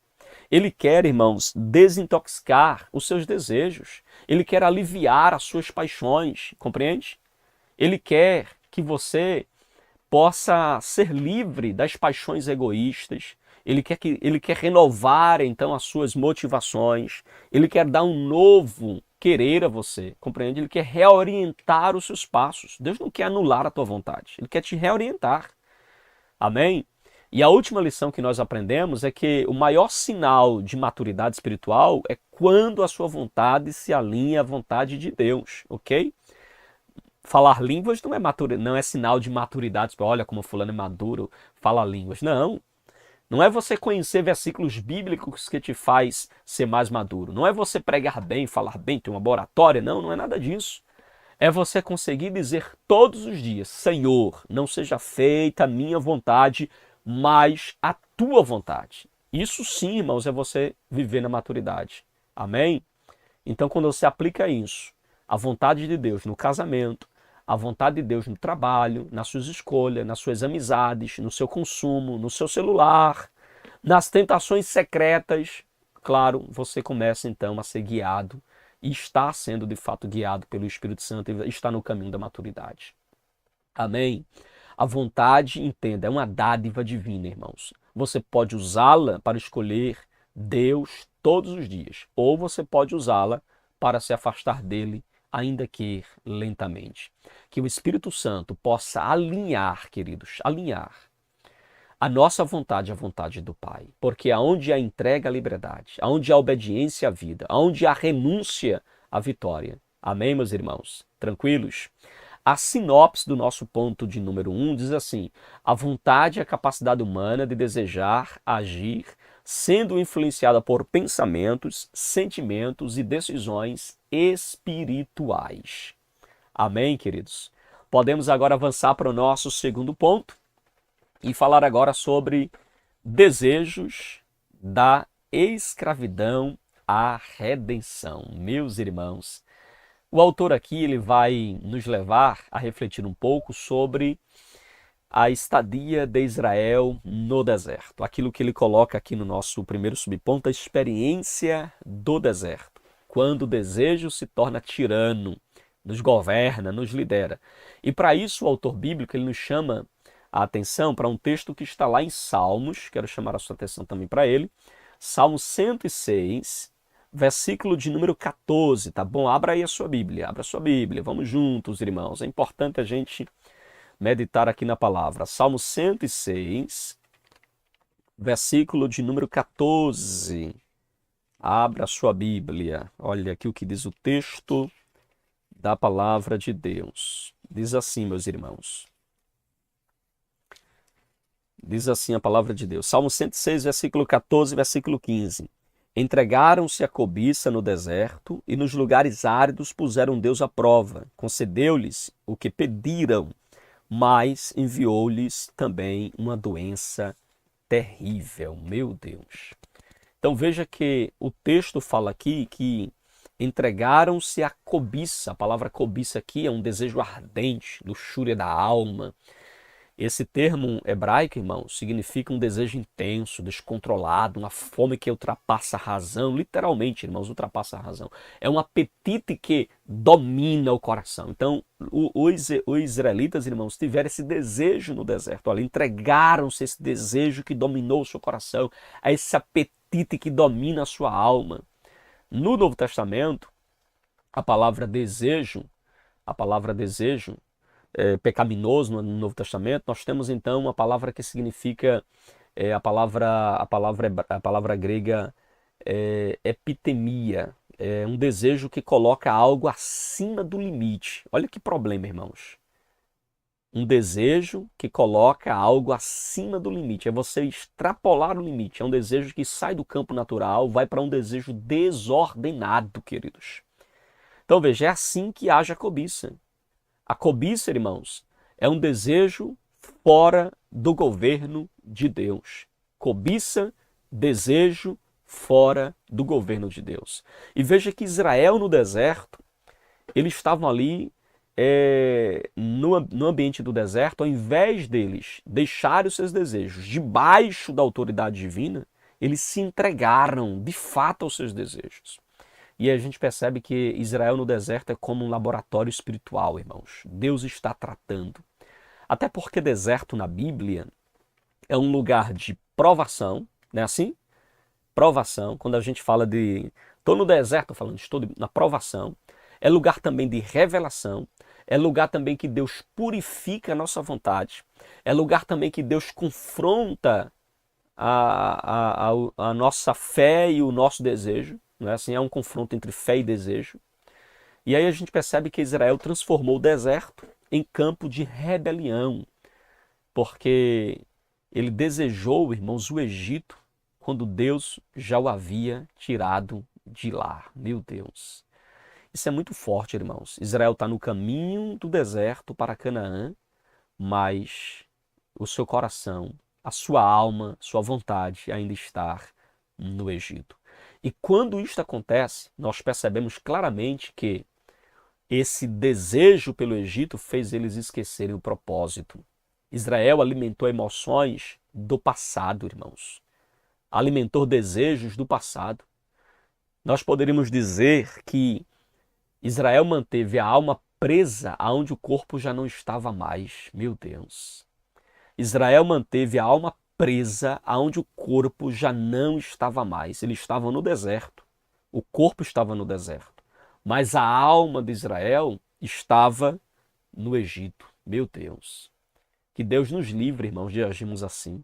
Ele quer, irmãos, desintoxicar os seus desejos. Ele quer aliviar as suas paixões, compreende? Ele quer que você possa ser livre das paixões egoístas. Ele quer renovar, então, as suas motivações. Ele quer dar um novo querer a você, compreende? Ele quer reorientar os seus passos. Deus não quer anular a tua vontade. Ele quer te reorientar. Amém? E a última lição que nós aprendemos é que o maior sinal de maturidade espiritual é quando a sua vontade se alinha à vontade de Deus, ok? Falar línguas não é sinal de maturidade. Olha como fulano é maduro, fala línguas. Não. Não é você conhecer versículos bíblicos que te faz ser mais maduro. Não é você pregar bem, falar bem, ter uma boa oratória. Não, não é nada disso. É você conseguir dizer todos os dias: Senhor, não seja feita a minha vontade, mas a tua vontade. Isso sim, irmãos, é você viver na maturidade. Amém? Então, quando você aplica isso, a vontade de Deus no casamento, a vontade de Deus no trabalho, nas suas escolhas, nas suas amizades, no seu consumo, no seu celular, nas tentações secretas, claro, você começa então a ser guiado e está sendo de fato guiado pelo Espírito Santo e está no caminho da maturidade. Amém? A vontade, entenda, é uma dádiva divina, irmãos. Você pode usá-la para escolher Deus todos os dias, ou você pode usá-la para se afastar dele, ainda que lentamente. Que o Espírito Santo possa alinhar, queridos, alinhar a nossa vontade à vontade do Pai. Porque aonde há entrega à liberdade, aonde há obediência à vida, aonde há renúncia à vitória. Amém, meus irmãos? Tranquilos? A sinopse do nosso ponto de número 1 diz assim: a vontade é a capacidade humana de desejar, agir, sendo influenciada por pensamentos, sentimentos e decisões espirituais. Amém, queridos? Podemos agora avançar para o nosso segundo ponto e falar agora sobre desejos da escravidão à redenção. Meus irmãos, o autor aqui ele vai nos levar a refletir um pouco sobre a estadia de Israel no deserto. Aquilo que ele coloca aqui no nosso primeiro subponto, a experiência do deserto. Quando o desejo se torna tirano, nos governa, nos lidera. E para isso o autor bíblico ele nos chama a atenção para um texto que está lá em Salmos, quero chamar a sua atenção também para ele, Salmo 106, versículo de número 14, tá bom? Abra aí a sua Bíblia, vamos juntos, irmãos. É importante a gente meditar aqui na palavra. Salmo 106, versículo de número 14. Abra a sua Bíblia. Olha aqui o que diz o texto da palavra de Deus. Diz assim, meus irmãos. Diz assim a palavra de Deus. Salmo 106, versículo 14, versículo 15. Entregaram-se à cobiça no deserto e nos lugares áridos puseram Deus à prova. Concedeu-lhes o que pediram, mas enviou-lhes também uma doença terrível. Meu Deus. Então veja que o texto fala aqui que entregaram-se à cobiça. A palavra cobiça aqui é um desejo ardente, luxúria da alma. Esse termo hebraico, irmãos, significa um desejo intenso, descontrolado, uma fome que ultrapassa a razão, literalmente, irmãos, ultrapassa a razão. É um apetite que domina o coração. Então, os israelitas, irmãos, tiveram esse desejo no deserto. Olha, entregaram-se a esse desejo que dominou o seu coração, a esse apetite que domina a sua alma. No Novo Testamento, a palavra desejo, pecaminoso no Novo Testamento, nós temos então uma palavra que significa a palavra grega epitemia, é um desejo que coloca algo acima do limite. Olha que problema, irmãos. Um desejo que coloca algo acima do limite, é você extrapolar o limite, é um desejo que sai do campo natural, vai para um desejo desordenado, queridos. Então veja, é assim que age a cobiça. A cobiça, irmãos, é um desejo fora do governo de Deus. Cobiça, desejo fora do governo de Deus. E veja que Israel no deserto, eles estavam ali no ambiente do deserto, ao invés deles deixarem os seus desejos debaixo da autoridade divina, eles se entregaram de fato aos seus desejos. E a gente percebe que Israel no deserto é como um laboratório espiritual, irmãos. Deus está tratando. Até porque deserto na Bíblia é um lugar de provação, não é assim? Provação, quando a gente fala de estou no deserto, falando estou na provação, é lugar também de revelação, é lugar também que Deus purifica a nossa vontade, é lugar também que Deus confronta a nossa fé e o nosso desejo. Não é assim? É um confronto entre fé e desejo. E aí a gente percebe que Israel transformou o deserto em campo de rebelião, porque ele desejou, irmãos, o Egito quando Deus já o havia tirado de lá. Meu Deus. Isso é muito forte, irmãos. Israel está no caminho do deserto para Canaã, mas o seu coração, a sua alma, sua vontade ainda está no Egito. E quando isto acontece, nós percebemos claramente que esse desejo pelo Egito fez eles esquecerem o propósito. Israel alimentou emoções do passado, irmãos. Alimentou desejos do passado. Nós poderíamos dizer que Israel manteve a alma presa aonde o corpo já não estava mais. Meu Deus. Israel manteve a alma presa aonde o corpo já não estava mais. Eles estavam no deserto. O corpo estava no deserto. Mas a alma de Israel estava no Egito. Meu Deus. Que Deus nos livre, irmãos, de agirmos assim.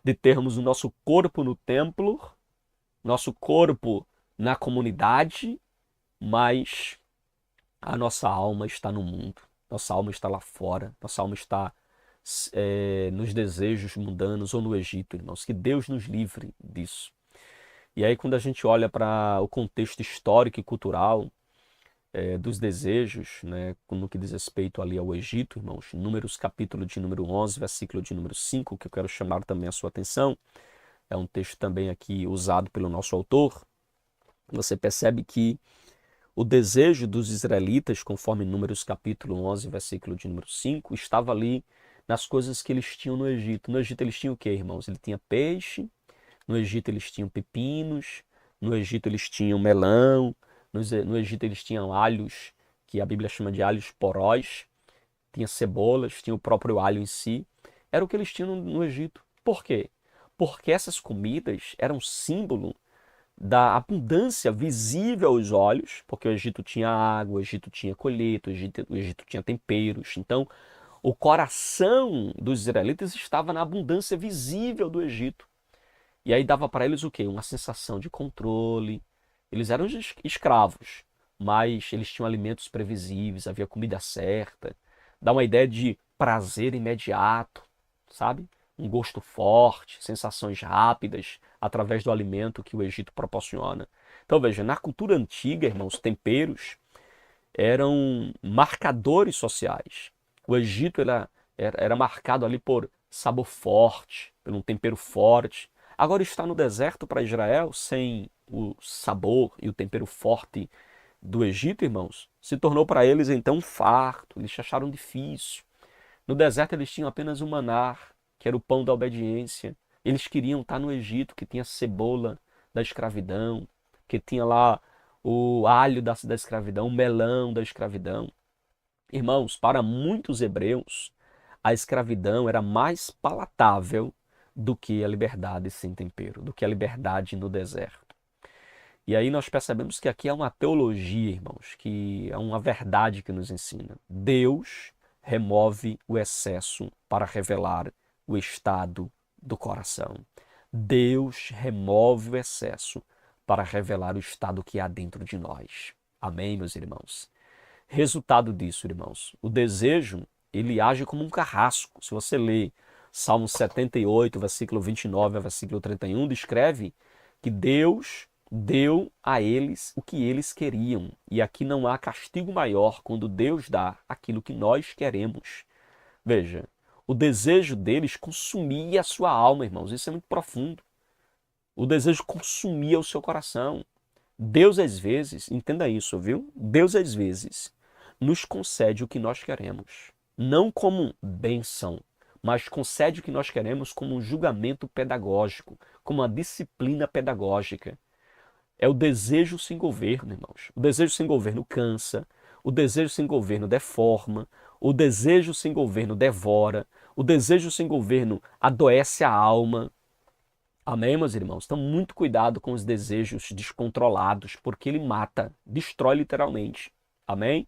De termos o nosso corpo no templo, nosso corpo na comunidade, mas a nossa alma está no mundo. Nossa alma está lá fora. Nossa alma está nos desejos mundanos ou no Egito, irmãos. Que Deus nos livre disso. E aí, quando a gente olha para o contexto histórico e cultural dos desejos, né, no que diz respeito ali ao Egito, irmãos, Números capítulo de número 11, versículo de número 5, que eu quero chamar também a sua atenção, é um texto também aqui usado pelo nosso autor. Você percebe que o desejo dos israelitas, conforme Números capítulo 11, versículo de número 5, estava ali nas coisas que eles tinham no Egito. No Egito eles tinham o quê, irmãos? Ele tinha peixe, no Egito eles tinham pepinos, no Egito eles tinham melão, no Egito eles tinham alhos, que a Bíblia chama de alhos porós, tinha cebolas, tinha o próprio alho em si. Era o que eles tinham no Egito. Por quê? Porque essas comidas eram símbolo da abundância visível aos olhos, porque o Egito tinha água, o Egito tinha colheita, o Egito tinha temperos. Então, o coração dos israelitas estava na abundância visível do Egito. E aí dava para eles o quê? Uma sensação de controle. Eles eram escravos, mas eles tinham alimentos previsíveis, havia comida certa. Dá uma ideia de prazer imediato, sabe? Um gosto forte, sensações rápidas através do alimento que o Egito proporciona. Então veja, na cultura antiga, irmãos, temperos eram marcadores sociais. O Egito era marcado ali por sabor forte, por um tempero forte. Agora está no deserto para Israel, sem o sabor e o tempero forte do Egito, irmãos, se tornou para eles então um farto, eles acharam difícil. No deserto eles tinham apenas o maná, que era o pão da obediência. Eles queriam estar no Egito, que tinha cebola da escravidão, que tinha lá o alho da escravidão, o melão da escravidão. Irmãos, para muitos hebreus, a escravidão era mais palatável do que a liberdade sem tempero, do que a liberdade no deserto. E aí nós percebemos que aqui é uma teologia, irmãos, que é uma verdade que nos ensina. Deus remove o excesso para revelar o estado do coração. Deus remove o excesso para revelar o estado que há dentro de nós. Amém, meus irmãos? Resultado disso, irmãos, o desejo, ele age como um carrasco. Se você ler Salmo 78, versículo 29 a versículo 31, descreve que Deus deu a eles o que eles queriam. E aqui não há castigo maior quando Deus dá aquilo que nós queremos. Veja, o desejo deles consumia a sua alma, irmãos. Isso é muito profundo. O desejo consumia o seu coração. Deus, às vezes, entenda isso, viu? Deus, às vezes, nos concede o que nós queremos. Não como bênção, mas concede o que nós queremos como um julgamento pedagógico, como uma disciplina pedagógica. É o desejo sem governo, irmãos. O desejo sem governo cansa, o desejo sem governo deforma, o desejo sem governo devora, o desejo sem governo adoece a alma. Amém, meus irmãos? Então, muito cuidado com os desejos descontrolados, porque ele mata, destrói literalmente. Amém?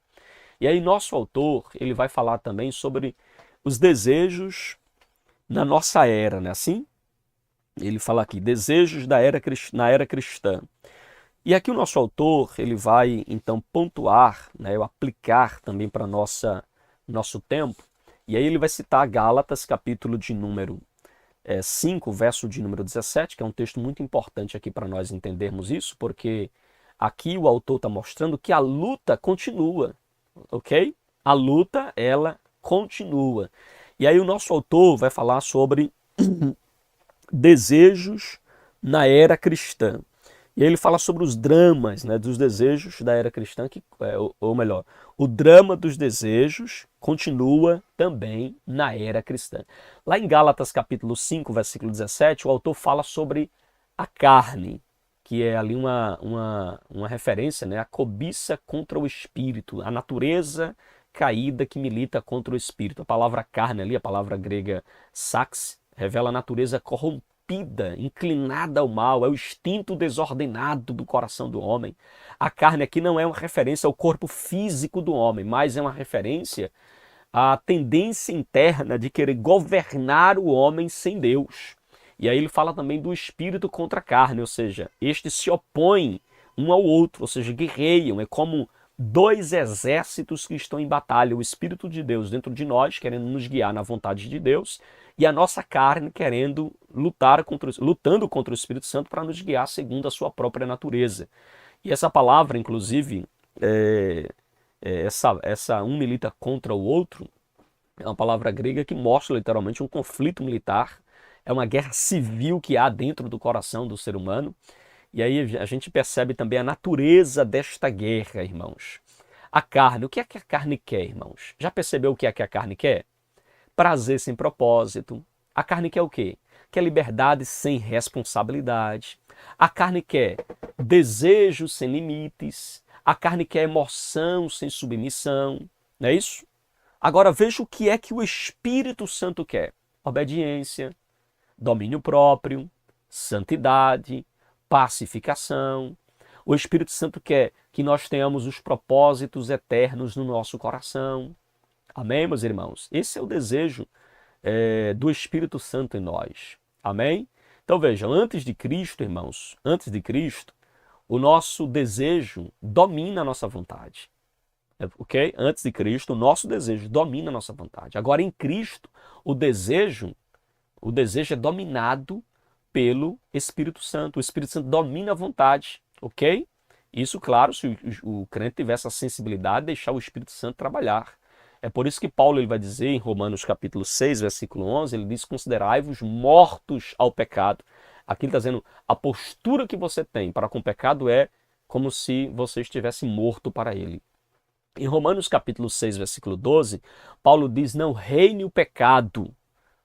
E aí, nosso autor, ele vai falar também sobre os desejos na nossa era, né? Assim? Ele fala aqui, desejos na era cristã. E aqui o nosso autor, ele vai então pontuar, né, aplicar também para nosso tempo. E aí ele vai citar Gálatas, capítulo de número 5, verso de número 17, que é um texto muito importante aqui para nós entendermos isso, porque aqui o autor está mostrando que a luta continua, ok? A luta, ela continua. E aí o nosso autor vai falar sobre desejos na era cristã. E aí ele fala sobre os dramas, né, dos desejos da era cristã, ou melhor, o drama dos desejos continua também na era cristã. Lá em Gálatas capítulo 5, versículo 17, o autor fala sobre a carne, que é ali uma referência, né, a cobiça contra o espírito, a natureza caída que milita contra o espírito. A palavra carne ali, a palavra grega sax, revela a natureza corrompida, inclinada ao mal, é o instinto desordenado do coração do homem. A carne aqui não é uma referência ao corpo físico do homem, mas é uma referência à tendência interna de querer governar o homem sem Deus. E aí ele fala também do espírito contra a carne, ou seja, estes se opõem um ao outro, ou seja, guerreiam, é como dois exércitos que estão em batalha, o Espírito de Deus dentro de nós, querendo nos guiar na vontade de Deus, e a nossa carne querendo lutando contra o Espírito Santo para nos guiar segundo a sua própria natureza. E essa palavra, inclusive, essa um milita contra o outro, é uma palavra grega que mostra literalmente um conflito militar, é uma guerra civil que há dentro do coração do ser humano. E aí a gente percebe também a natureza desta guerra, irmãos. A carne, o que é que a carne quer, irmãos? Já percebeu o que é que a carne quer? Prazer sem propósito. A carne quer o quê? Quer liberdade sem responsabilidade. A carne quer desejo sem limites. A carne quer emoção sem submissão. Não é isso? Agora veja o que é que o Espírito Santo quer. Obediência, domínio próprio, santidade, pacificação. O Espírito Santo quer que nós tenhamos os propósitos eternos no nosso coração. Amém, meus irmãos? Esse é o desejo do Espírito Santo em nós. Amém? Então vejam, antes de Cristo, irmãos, antes de Cristo, o nosso desejo domina a nossa vontade. Ok? Antes de Cristo, o nosso desejo domina a nossa vontade. Agora, em Cristo, o desejo é dominado pelo Espírito Santo. O Espírito Santo domina a vontade, ok? Isso, claro, se o crente tiver essa sensibilidade, deixar o Espírito Santo trabalhar. É por isso que Paulo ele vai dizer em Romanos capítulo 6, versículo 11, ele diz, considerai-vos mortos ao pecado. Aqui ele está dizendo, a postura que você tem para com o pecado é como se você estivesse morto para ele. Em Romanos capítulo 6, versículo 12, Paulo diz, não reine o pecado.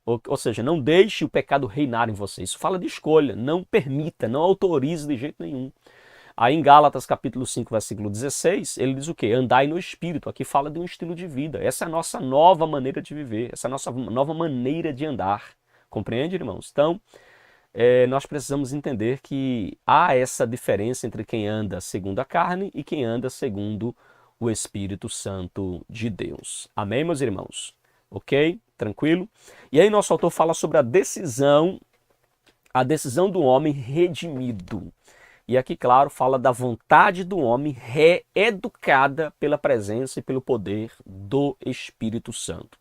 Ou seja, não deixe o pecado reinar em você. Isso fala de escolha, não permita, não autorize de jeito nenhum. Aí em Gálatas capítulo 5, versículo 16, ele diz o quê? Andai no Espírito. Aqui fala de um estilo de vida. Essa é a nossa nova maneira de viver, essa é a nossa nova maneira de andar. Compreende, irmãos? Então, nós precisamos entender que há essa diferença entre quem anda segundo a carne e quem anda segundo o Espírito Santo de Deus. Amém, meus irmãos? Ok? Tranquilo? E aí nosso autor fala sobre a decisão do homem redimido. E aqui, claro, fala da vontade do homem reeducada pela presença e pelo poder do Espírito Santo.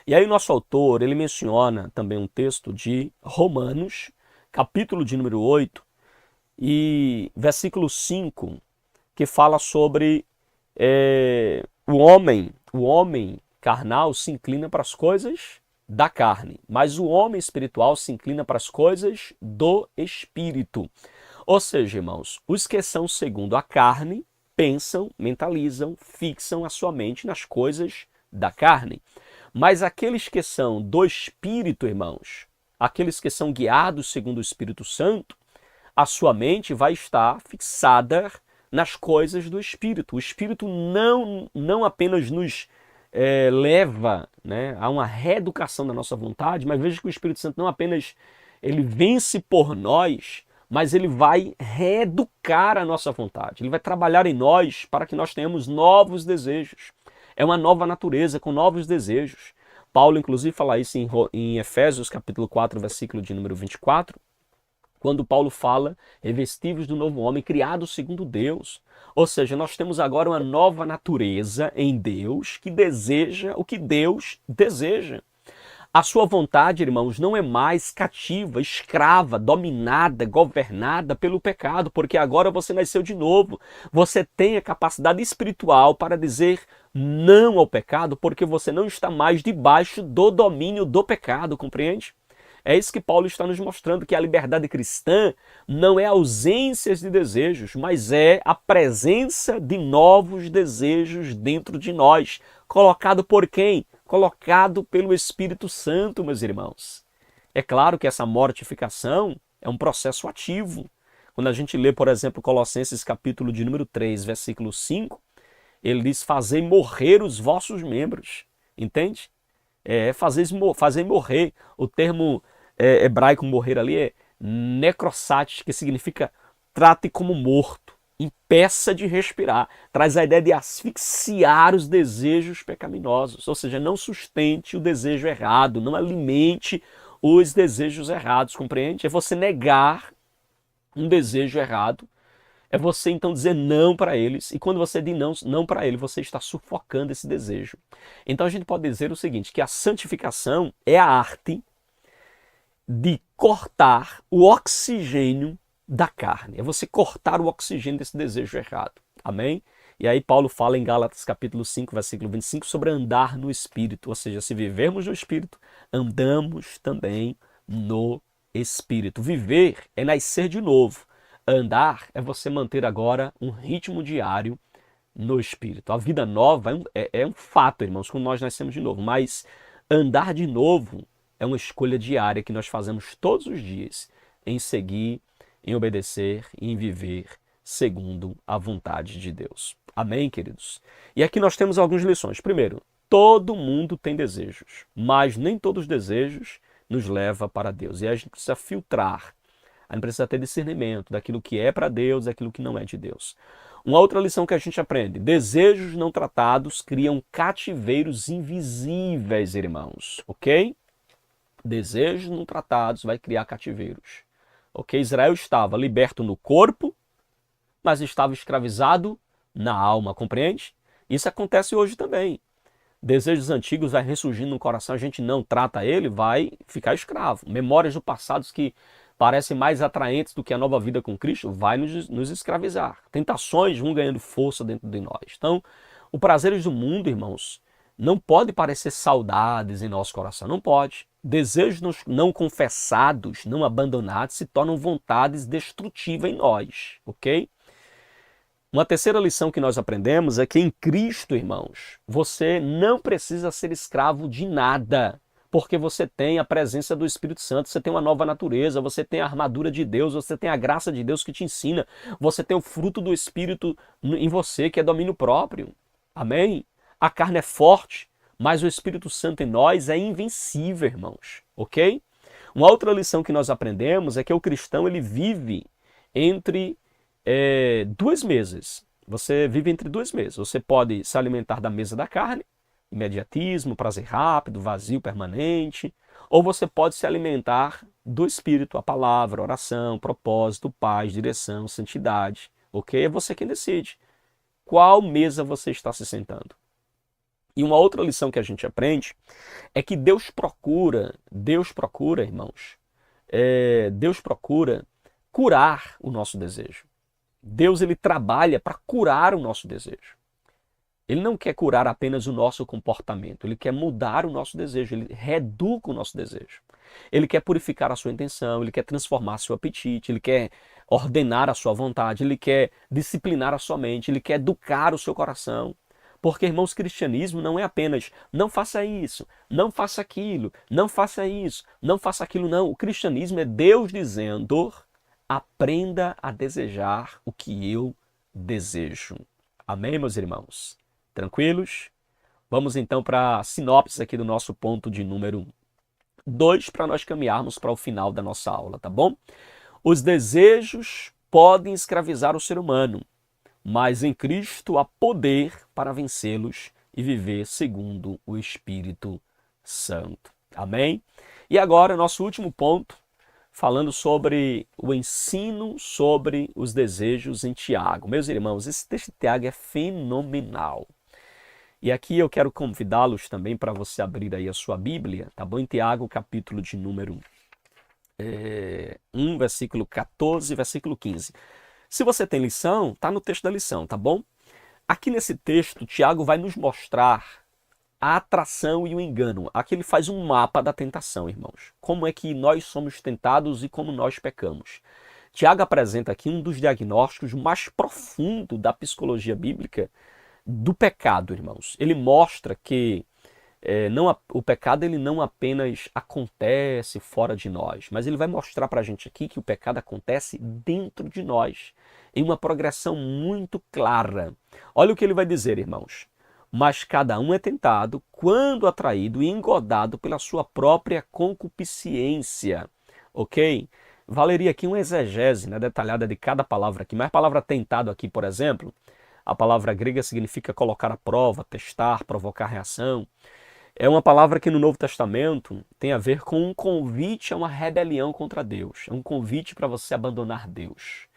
E aí nosso autor, ele menciona também um texto de Romanos, capítulo de número 8, e versículo 5, que fala sobre o homem carnal se inclina para as coisas da carne, mas o homem espiritual se inclina para as coisas do Espírito. Ou seja, irmãos, os que são segundo a carne pensam, mentalizam, fixam a sua mente nas coisas da carne. Mas aqueles que são do Espírito, irmãos, aqueles que são guiados segundo o Espírito Santo, a sua mente vai estar fixada nas coisas do Espírito. O Espírito não apenas nos leva, né, a uma reeducação da nossa vontade, mas veja que o Espírito Santo não apenas ele vence por nós, mas ele vai reeducar a nossa vontade. Ele vai trabalhar em nós para que nós tenhamos novos desejos. É uma nova natureza com novos desejos. Paulo, inclusive, fala isso em Efésios, capítulo 4, versículo de número 24, quando Paulo fala, revestivos do novo homem, criado segundo Deus. Ou seja, nós temos agora uma nova natureza em Deus que deseja o que Deus deseja. A sua vontade, irmãos, não é mais cativa, escrava, dominada, governada pelo pecado, porque agora você nasceu de novo. Você tem a capacidade espiritual para dizer não ao pecado, porque você não está mais debaixo do domínio do pecado, compreende? É isso que Paulo está nos mostrando, que a liberdade cristã não é ausência de desejos, mas é a presença de novos desejos dentro de nós. Colocado por quem? Colocado pelo Espírito Santo, meus irmãos. É claro que essa mortificação é um processo ativo. Quando a gente lê, por exemplo, Colossenses capítulo de número 3, versículo 5, ele diz, fazei morrer os vossos membros. Entende? Fazer morrer. O termo hebraico morrer ali é necrosates, que significa trate como morto, impeça de respirar. Traz a ideia de asfixiar os desejos pecaminosos, ou seja, não sustente o desejo errado, não alimente os desejos errados, compreende? É você negar um desejo errado É você então dizer não para eles, e quando você diz não para ele, você está sufocando esse desejo. Então a gente pode dizer o seguinte, que a santificação é a arte de cortar o oxigênio da carne. É você cortar o oxigênio desse desejo errado. Amém? E aí Paulo fala em Gálatas capítulo 5, versículo 25, sobre andar no Espírito. Ou seja, se vivermos no Espírito, andamos também no Espírito. Viver é nascer de novo. Andar é você manter agora um ritmo diário no Espírito. A vida nova é um fato, irmãos, quando nós nascemos de novo. Mas andar de novo é uma escolha diária que nós fazemos todos os dias em seguir, em obedecer e em viver segundo a vontade de Deus. Amém, queridos? E aqui nós temos algumas lições. Primeiro, todo mundo tem desejos, mas nem todos os desejos nos levam para Deus. E a gente precisa filtrar, a gente precisa ter discernimento daquilo que é para Deus e daquilo que não é de Deus. Uma outra lição que a gente aprende, desejos não tratados criam cativeiros invisíveis, irmãos, ok? Desejos não tratados vai criar cativeiros. Ok? Israel estava liberto no corpo, mas estava escravizado na alma, compreende? Isso acontece hoje também. Desejos antigos vai ressurgindo no coração, a gente não trata ele, vai ficar escravo. Memórias do passado que parecem mais atraentes do que a nova vida com Cristo, vai nos escravizar. Tentações vão ganhando força dentro de nós. Então, os prazeres do mundo, irmãos, não pode parecer saudades em nosso coração, não pode. Desejos não confessados, não abandonados, se tornam vontades destrutivas em nós, ok? Uma terceira lição que nós aprendemos é que em Cristo, irmãos, você não precisa ser escravo de nada, porque você tem a presença do Espírito Santo, você tem uma nova natureza, você tem a armadura de Deus, você tem a graça de Deus que te ensina, você tem o fruto do Espírito em você, que é domínio próprio. Amém? A carne é forte, mas o Espírito Santo em nós é invencível, irmãos, ok? Uma outra lição que nós aprendemos é que o cristão ele vive entre duas mesas. Você vive entre duas mesas. Você pode se alimentar da mesa da carne, imediatismo, prazer rápido, vazio permanente, ou você pode se alimentar do Espírito, a palavra, oração, propósito, paz, direção, santidade, ok? É você quem decide qual mesa você está se sentando. E uma outra lição que a gente aprende é que Deus procura, irmãos, Deus procura curar o nosso desejo. Deus ele trabalha para curar o nosso desejo. Ele não quer curar apenas o nosso comportamento, ele quer mudar o nosso desejo, ele reeduca o nosso desejo. Ele quer purificar a sua intenção, ele quer transformar seu apetite, ele quer ordenar a sua vontade, ele quer disciplinar a sua mente, ele quer educar o seu coração. Porque, irmãos, cristianismo não é apenas não faça isso, não faça aquilo, não faça isso, não faça aquilo, não. O cristianismo é Deus dizendo, aprenda a desejar o que eu desejo. Amém, meus irmãos? Tranquilos? Vamos então para a sinopse aqui do nosso ponto de número 2, para nós caminharmos para o final da nossa aula, tá bom? Os desejos podem escravizar o ser humano, mas em Cristo há poder para vencê-los e viver segundo o Espírito Santo. Amém? E agora, nosso último ponto, falando sobre o ensino sobre os desejos em Tiago. Meus irmãos, esse texto de Tiago é fenomenal. E aqui eu quero convidá-los também para você abrir aí a sua Bíblia, tá bom? Em Tiago, capítulo de número 1, versículo 14, versículo 15. Se você tem lição, está no texto da lição, tá bom? Aqui nesse texto, Tiago vai nos mostrar a atração e o engano. Aqui ele faz um mapa da tentação, irmãos. Como é que nós somos tentados e como nós pecamos. Tiago apresenta aqui um dos diagnósticos mais profundos da psicologia bíblica do pecado, irmãos. Ele mostra que o pecado ele não apenas acontece fora de nós, mas ele vai mostrar para a gente aqui que o pecado acontece dentro de nós, em uma progressão muito clara. Olha o que ele vai dizer, irmãos. Mas cada um é tentado quando atraído e engodado pela sua própria concupiscência. Ok? Valeria aqui uma exegese, né, detalhada de cada palavra aqui. Mas a palavra tentado aqui, por exemplo, a palavra grega significa colocar à prova, testar, provocar reação. É uma palavra que no Novo Testamento tem a ver com um convite a uma rebelião contra Deus. É um convite para você abandonar Deus.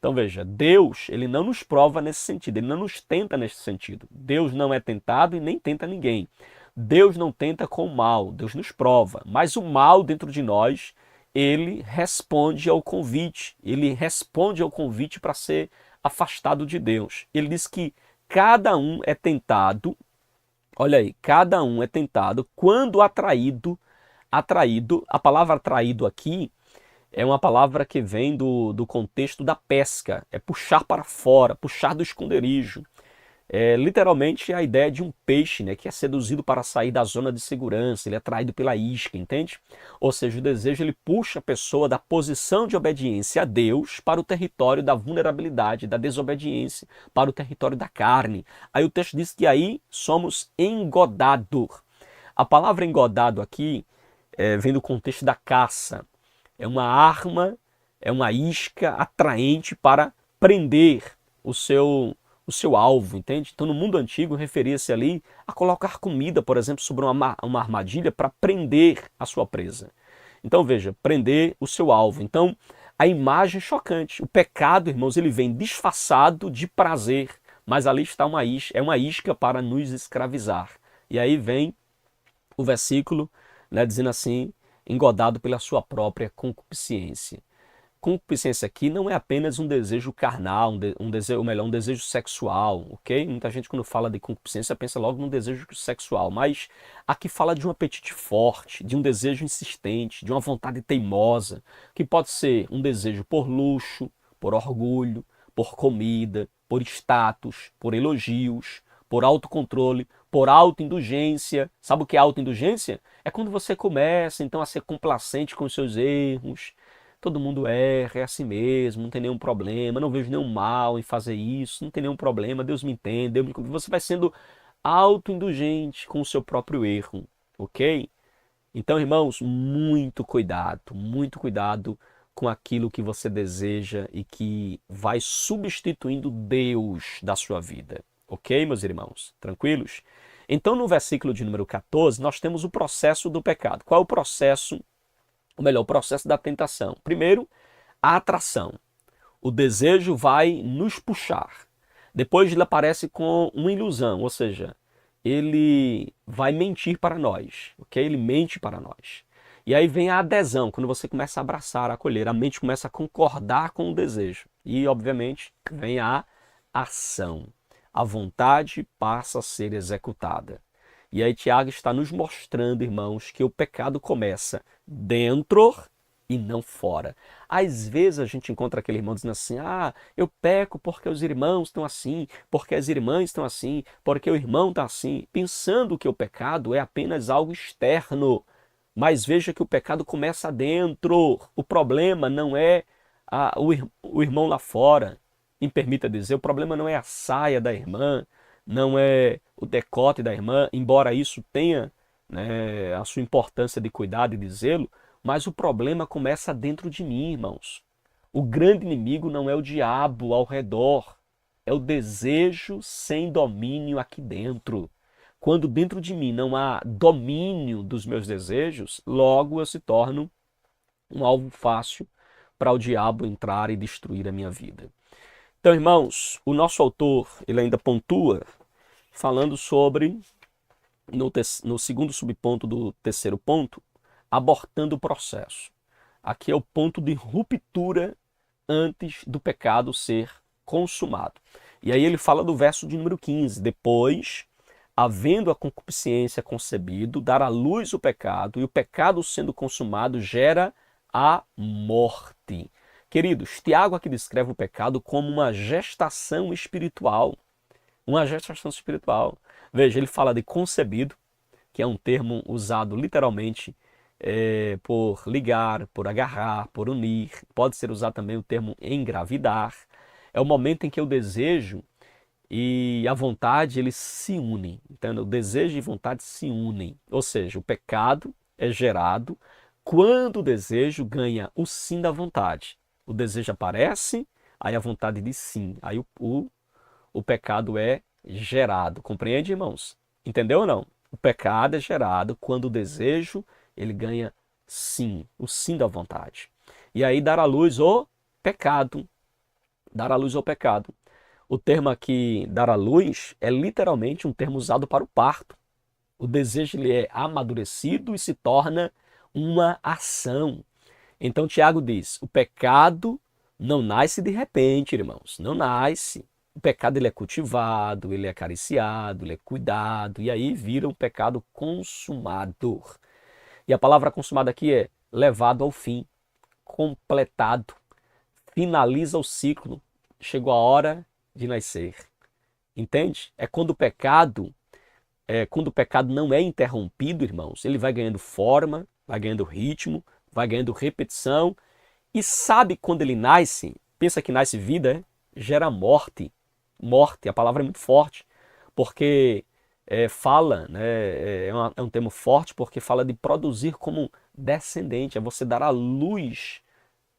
Então veja, Deus, ele não nos prova nesse sentido, ele não nos tenta nesse sentido. Deus não é tentado e nem tenta ninguém. Deus não tenta com o mal, Deus nos prova. Mas o mal dentro de nós, ele responde ao convite. Ele responde ao convite para ser afastado de Deus. Ele diz que cada um é tentado, olha aí, cada um é tentado quando atraído, a palavra atraído aqui é uma palavra que vem do contexto da pesca, é puxar para fora, puxar do esconderijo. É literalmente a ideia de um peixe, né, que é seduzido para sair da zona de segurança, ele é atraído pela isca, entende? Ou seja, o desejo ele puxa a pessoa da posição de obediência a Deus para o território da vulnerabilidade, da desobediência, para o território da carne. Aí o texto diz que aí somos engodados. A palavra engodado aqui vem do contexto da caça. É uma arma, é uma isca atraente para prender o seu alvo, entende? Então no mundo antigo referia-se ali a colocar comida, por exemplo, sobre uma armadilha para prender a sua presa. Então veja, prender o seu alvo. Então a imagem chocante. O pecado, irmãos, ele vem disfarçado de prazer, mas ali está é uma isca para nos escravizar. E aí vem o versículo, né, dizendo assim, engodado pela sua própria concupiscência. Concupiscência aqui não é apenas um desejo carnal, um desejo sexual, ok? Muita gente quando fala de concupiscência pensa logo num desejo sexual, mas aqui fala de um apetite forte, de um desejo insistente, de uma vontade teimosa, que pode ser um desejo por luxo, por orgulho, por comida, por status, por elogios, por autocontrole, por autoindulgência. Sabe o que é autoindulgência? É quando você começa então a ser complacente com os seus erros. Todo mundo erra, é assim mesmo, não tem nenhum problema, não vejo nenhum mal em fazer isso, não tem nenhum problema, Deus me entende, Deus me... Você vai sendo autoindulgente com o seu próprio erro, ok? Então, irmãos, muito cuidado com aquilo que você deseja e que vai substituindo Deus da sua vida. Ok, meus irmãos? Tranquilos? Então, no versículo de número 14, nós temos o processo do pecado. Qual é o processo, ou melhor, o processo da tentação? Primeiro, a atração. O desejo vai nos puxar. Depois ele aparece com uma ilusão, ou seja, ele vai mentir para nós, ok? Ele mente para nós. E aí vem a adesão, quando você começa a abraçar, a acolher, a mente começa a concordar com o desejo. E, obviamente, vem a ação. A vontade passa a ser executada. E aí Tiago está nos mostrando, irmãos, que o pecado começa dentro e não fora. Às vezes a gente encontra aquele irmão dizendo assim, eu peco porque os irmãos estão assim, porque as irmãs estão assim, porque o irmão está assim, pensando que o pecado é apenas algo externo. Mas veja que o pecado começa dentro. O problema não é o irmão lá fora. Me permita dizer, o problema não é a saia da irmã, não é o decote da irmã, embora isso tenha, né, a sua importância de cuidado e de zelo, mas o problema começa dentro de mim, irmãos. O grande inimigo não é o diabo ao redor, é o desejo sem domínio aqui dentro. Quando dentro de mim não há domínio dos meus desejos, logo eu se torno um alvo fácil para o diabo entrar e destruir a minha vida. Então, irmãos, o nosso autor ele ainda pontua falando sobre, no segundo subponto do terceiro ponto, abortando o processo. Aqui é o ponto de ruptura antes do pecado ser consumado. E aí ele fala do verso de número 15. Depois, havendo a concupiscência concebido, dar à luz o pecado, e o pecado sendo consumado gera a morte. Queridos, Tiago aqui descreve o pecado como uma gestação espiritual. Uma gestação espiritual. Veja, ele fala de concebido, que é um termo usado literalmente por ligar, por agarrar, por unir. Pode ser usado também o termo engravidar. É o momento em que o desejo e a vontade eles se unem. Então, o desejo e a vontade se unem. Ou seja, o pecado é gerado quando o desejo ganha o sim da vontade. O desejo aparece, aí a vontade diz sim. Aí o pecado é gerado. Compreende, irmãos? Entendeu ou não? O pecado é gerado quando o desejo ele ganha sim, o sim da vontade. E aí dar à luz o pecado. dar à luz ao pecado. O termo aqui, dar à luz, é literalmente um termo usado para o parto. O desejo ele é amadurecido e se torna uma ação. Então Tiago diz, o pecado não nasce de repente, irmãos, não nasce. O pecado ele é cultivado, ele é acariciado, ele é cuidado, e aí vira um pecado consumador. E a palavra consumado aqui é levado ao fim, completado, finaliza o ciclo, chegou a hora de nascer. Entende? Quando o pecado não é interrompido, irmãos, ele vai ganhando forma, vai ganhando ritmo, vai ganhando repetição, e sabe quando ele nasce, pensa que nasce vida, gera morte. Morte, a palavra é muito forte, porque fala, né, é um termo forte porque fala de produzir como descendente, é você dar à luz,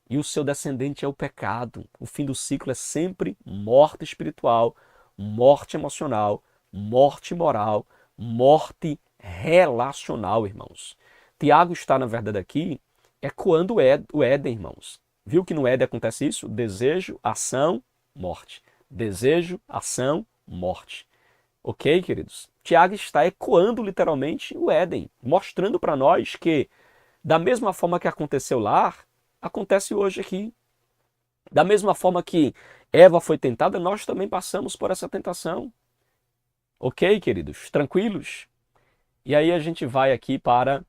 e o seu descendente é o pecado. O fim do ciclo é sempre morte espiritual, morte emocional, morte moral, morte relacional, irmãos. Tiago está, na verdade, aqui ecoando o Éden, irmãos. Viu que no Éden acontece isso? Desejo, ação, morte. Desejo, ação, morte. Ok, queridos? Tiago está ecoando literalmente o Éden, mostrando para nós que, da mesma forma que aconteceu lá, acontece hoje aqui. Da mesma forma que Eva foi tentada, nós também passamos por essa tentação. Ok, queridos? Tranquilos? E aí a gente vai aqui para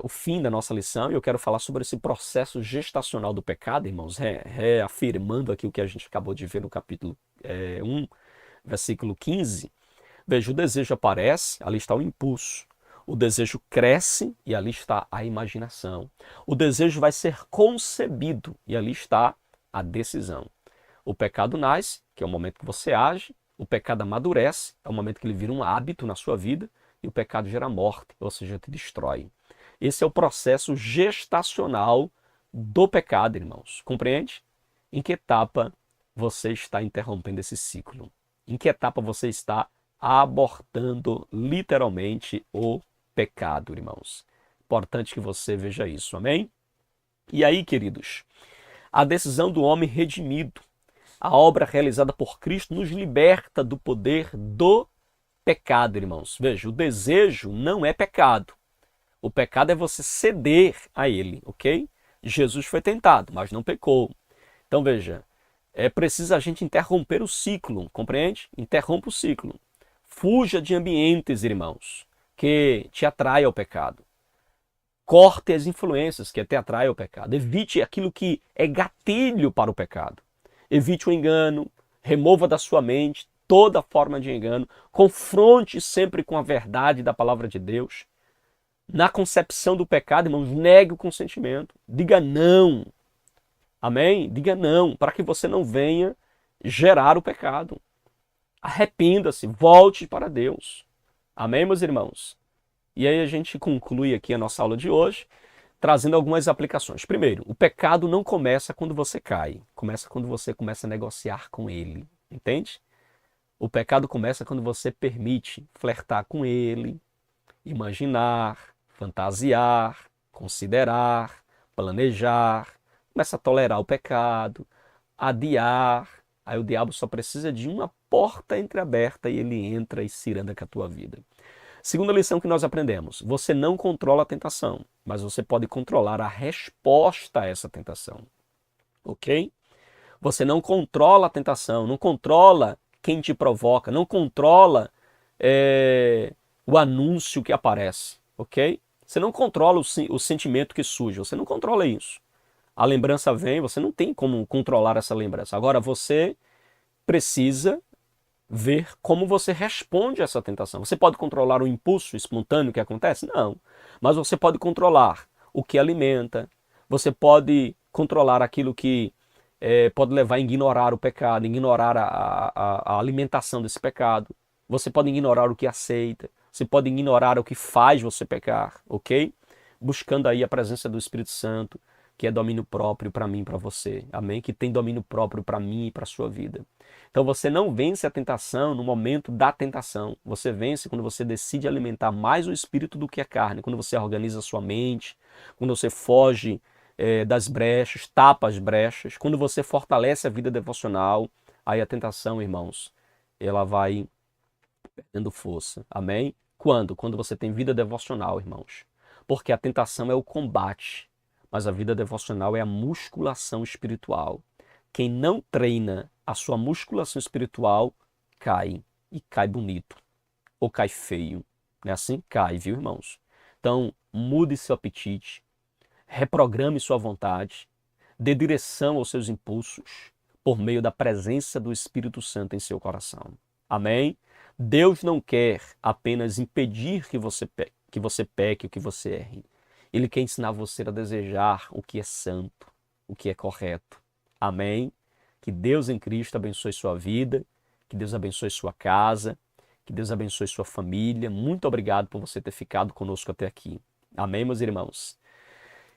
o fim da nossa lição e eu quero falar sobre esse processo gestacional do pecado, irmãos, reafirmando aqui o que a gente acabou de ver no capítulo 1, versículo 15. Veja, o desejo aparece, ali está o impulso. O desejo cresce e ali está a imaginação. O desejo vai ser concebido e ali está a decisão. O pecado nasce, que é o momento que você age. O pecado amadurece, é o momento que ele vira um hábito na sua vida. E o pecado gera morte, ou seja, te destrói. Esse é o processo gestacional do pecado, irmãos. Compreende? Em que etapa você está interrompendo esse ciclo? Em que etapa você está abortando literalmente o pecado, irmãos? Importante que você veja isso, amém? E aí, queridos, a decisão do homem redimido, a obra realizada por Cristo nos liberta do poder do pecado, irmãos. Veja, o desejo não é pecado. O pecado é você ceder a ele, ok? Jesus foi tentado, mas não pecou. Então, veja, é preciso a gente interromper o ciclo, compreende? Interrompa o ciclo. Fuja de ambientes, irmãos, que te atraem ao pecado. Corte as influências que te atraem ao pecado. Evite aquilo que é gatilho para o pecado. Evite o engano, remova da sua mente toda forma de engano. Confronte sempre com a verdade da palavra de Deus. Na concepção do pecado, irmãos, negue o consentimento. Diga não. Amém? Diga não, para que você não venha gerar o pecado. Arrependa-se, volte para Deus. Amém, meus irmãos? E aí a gente conclui aqui a nossa aula de hoje, trazendo algumas aplicações. Primeiro, o pecado não começa quando você cai. Começa quando você começa a negociar com ele. Entende? O pecado começa quando você permite flertar com ele, imaginar, fantasiar, considerar, planejar, começa a tolerar o pecado, adiar. Aí o diabo só precisa de uma porta entreaberta e ele entra e ciranda com a tua vida. Segunda lição que nós aprendemos, você não controla a tentação, mas você pode controlar a resposta a essa tentação. Ok? Você não controla a tentação, não controla quem te provoca, não controla o anúncio que aparece, ok? Você não controla o sentimento que surge, você não controla isso. A lembrança vem, você não tem como controlar essa lembrança. Agora você precisa ver como você responde a essa tentação. Você pode controlar o impulso espontâneo que acontece? Não. Mas você pode controlar o que alimenta, você pode controlar aquilo que pode levar a ignorar o pecado, ignorar a alimentação desse pecado. Você pode ignorar o que aceita, você pode ignorar o que faz você pecar, ok? Buscando aí a presença do Espírito Santo, que é domínio próprio para mim e para você, amém? Que tem domínio próprio para mim e para a sua vida. Então você não vence a tentação no momento da tentação, você vence quando você decide alimentar mais o Espírito do que a carne, quando você organiza a sua mente, quando você foge das brechas, tapa as brechas. Quando você fortalece a vida devocional, aí a tentação, irmãos, ela vai perdendo força. Amém? Quando? Quando você tem vida devocional, irmãos. Porque a tentação é o combate, mas a vida devocional é a musculação espiritual. Quem não treina a sua musculação espiritual, cai. E cai bonito. Ou cai feio. Não é assim? Cai, viu, irmãos? Então, mude seu apetite. Reprograme sua vontade. Dê direção aos seus impulsos por meio da presença do Espírito Santo em seu coração. Amém? Deus não quer apenas impedir que você peque, ou que você erre. Ele quer ensinar você a desejar o que é santo, o que é correto. Amém? Que Deus em Cristo abençoe sua vida, que Deus abençoe sua casa, que Deus abençoe sua família. Muito obrigado por você ter ficado conosco até aqui. Amém, meus irmãos?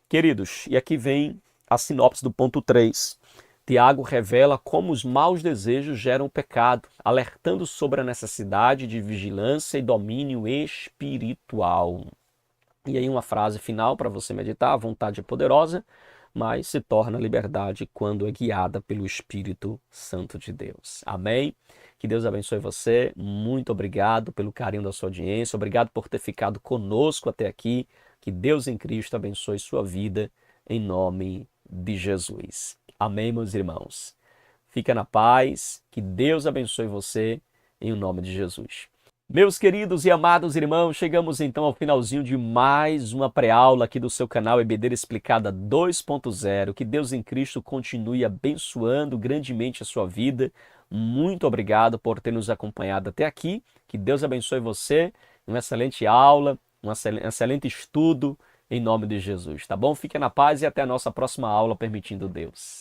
Queridos, e aqui vem a sinopse do ponto 3. Tiago revela como os maus desejos geram o pecado, alertando sobre a necessidade de vigilância e domínio espiritual. E aí uma frase final para você meditar: a vontade é poderosa, mas se torna liberdade quando é guiada pelo Espírito Santo de Deus. Amém? Que Deus abençoe você. Muito obrigado pelo carinho da sua audiência. Obrigado por ter ficado conosco até aqui. Que Deus em Cristo abençoe sua vida em nome de Jesus. Amém, meus irmãos. Fica na paz. Que Deus abençoe você em nome de Jesus. Meus queridos e amados irmãos, chegamos então ao finalzinho de mais uma pré-aula aqui do seu canal EBD Explicada 2.0. Que Deus em Cristo continue abençoando grandemente a sua vida. Muito obrigado por ter nos acompanhado até aqui. Que Deus abençoe você. Uma excelente aula, um excelente estudo em nome de Jesus, tá bom? Fique na paz e até a nossa próxima aula, permitindo Deus.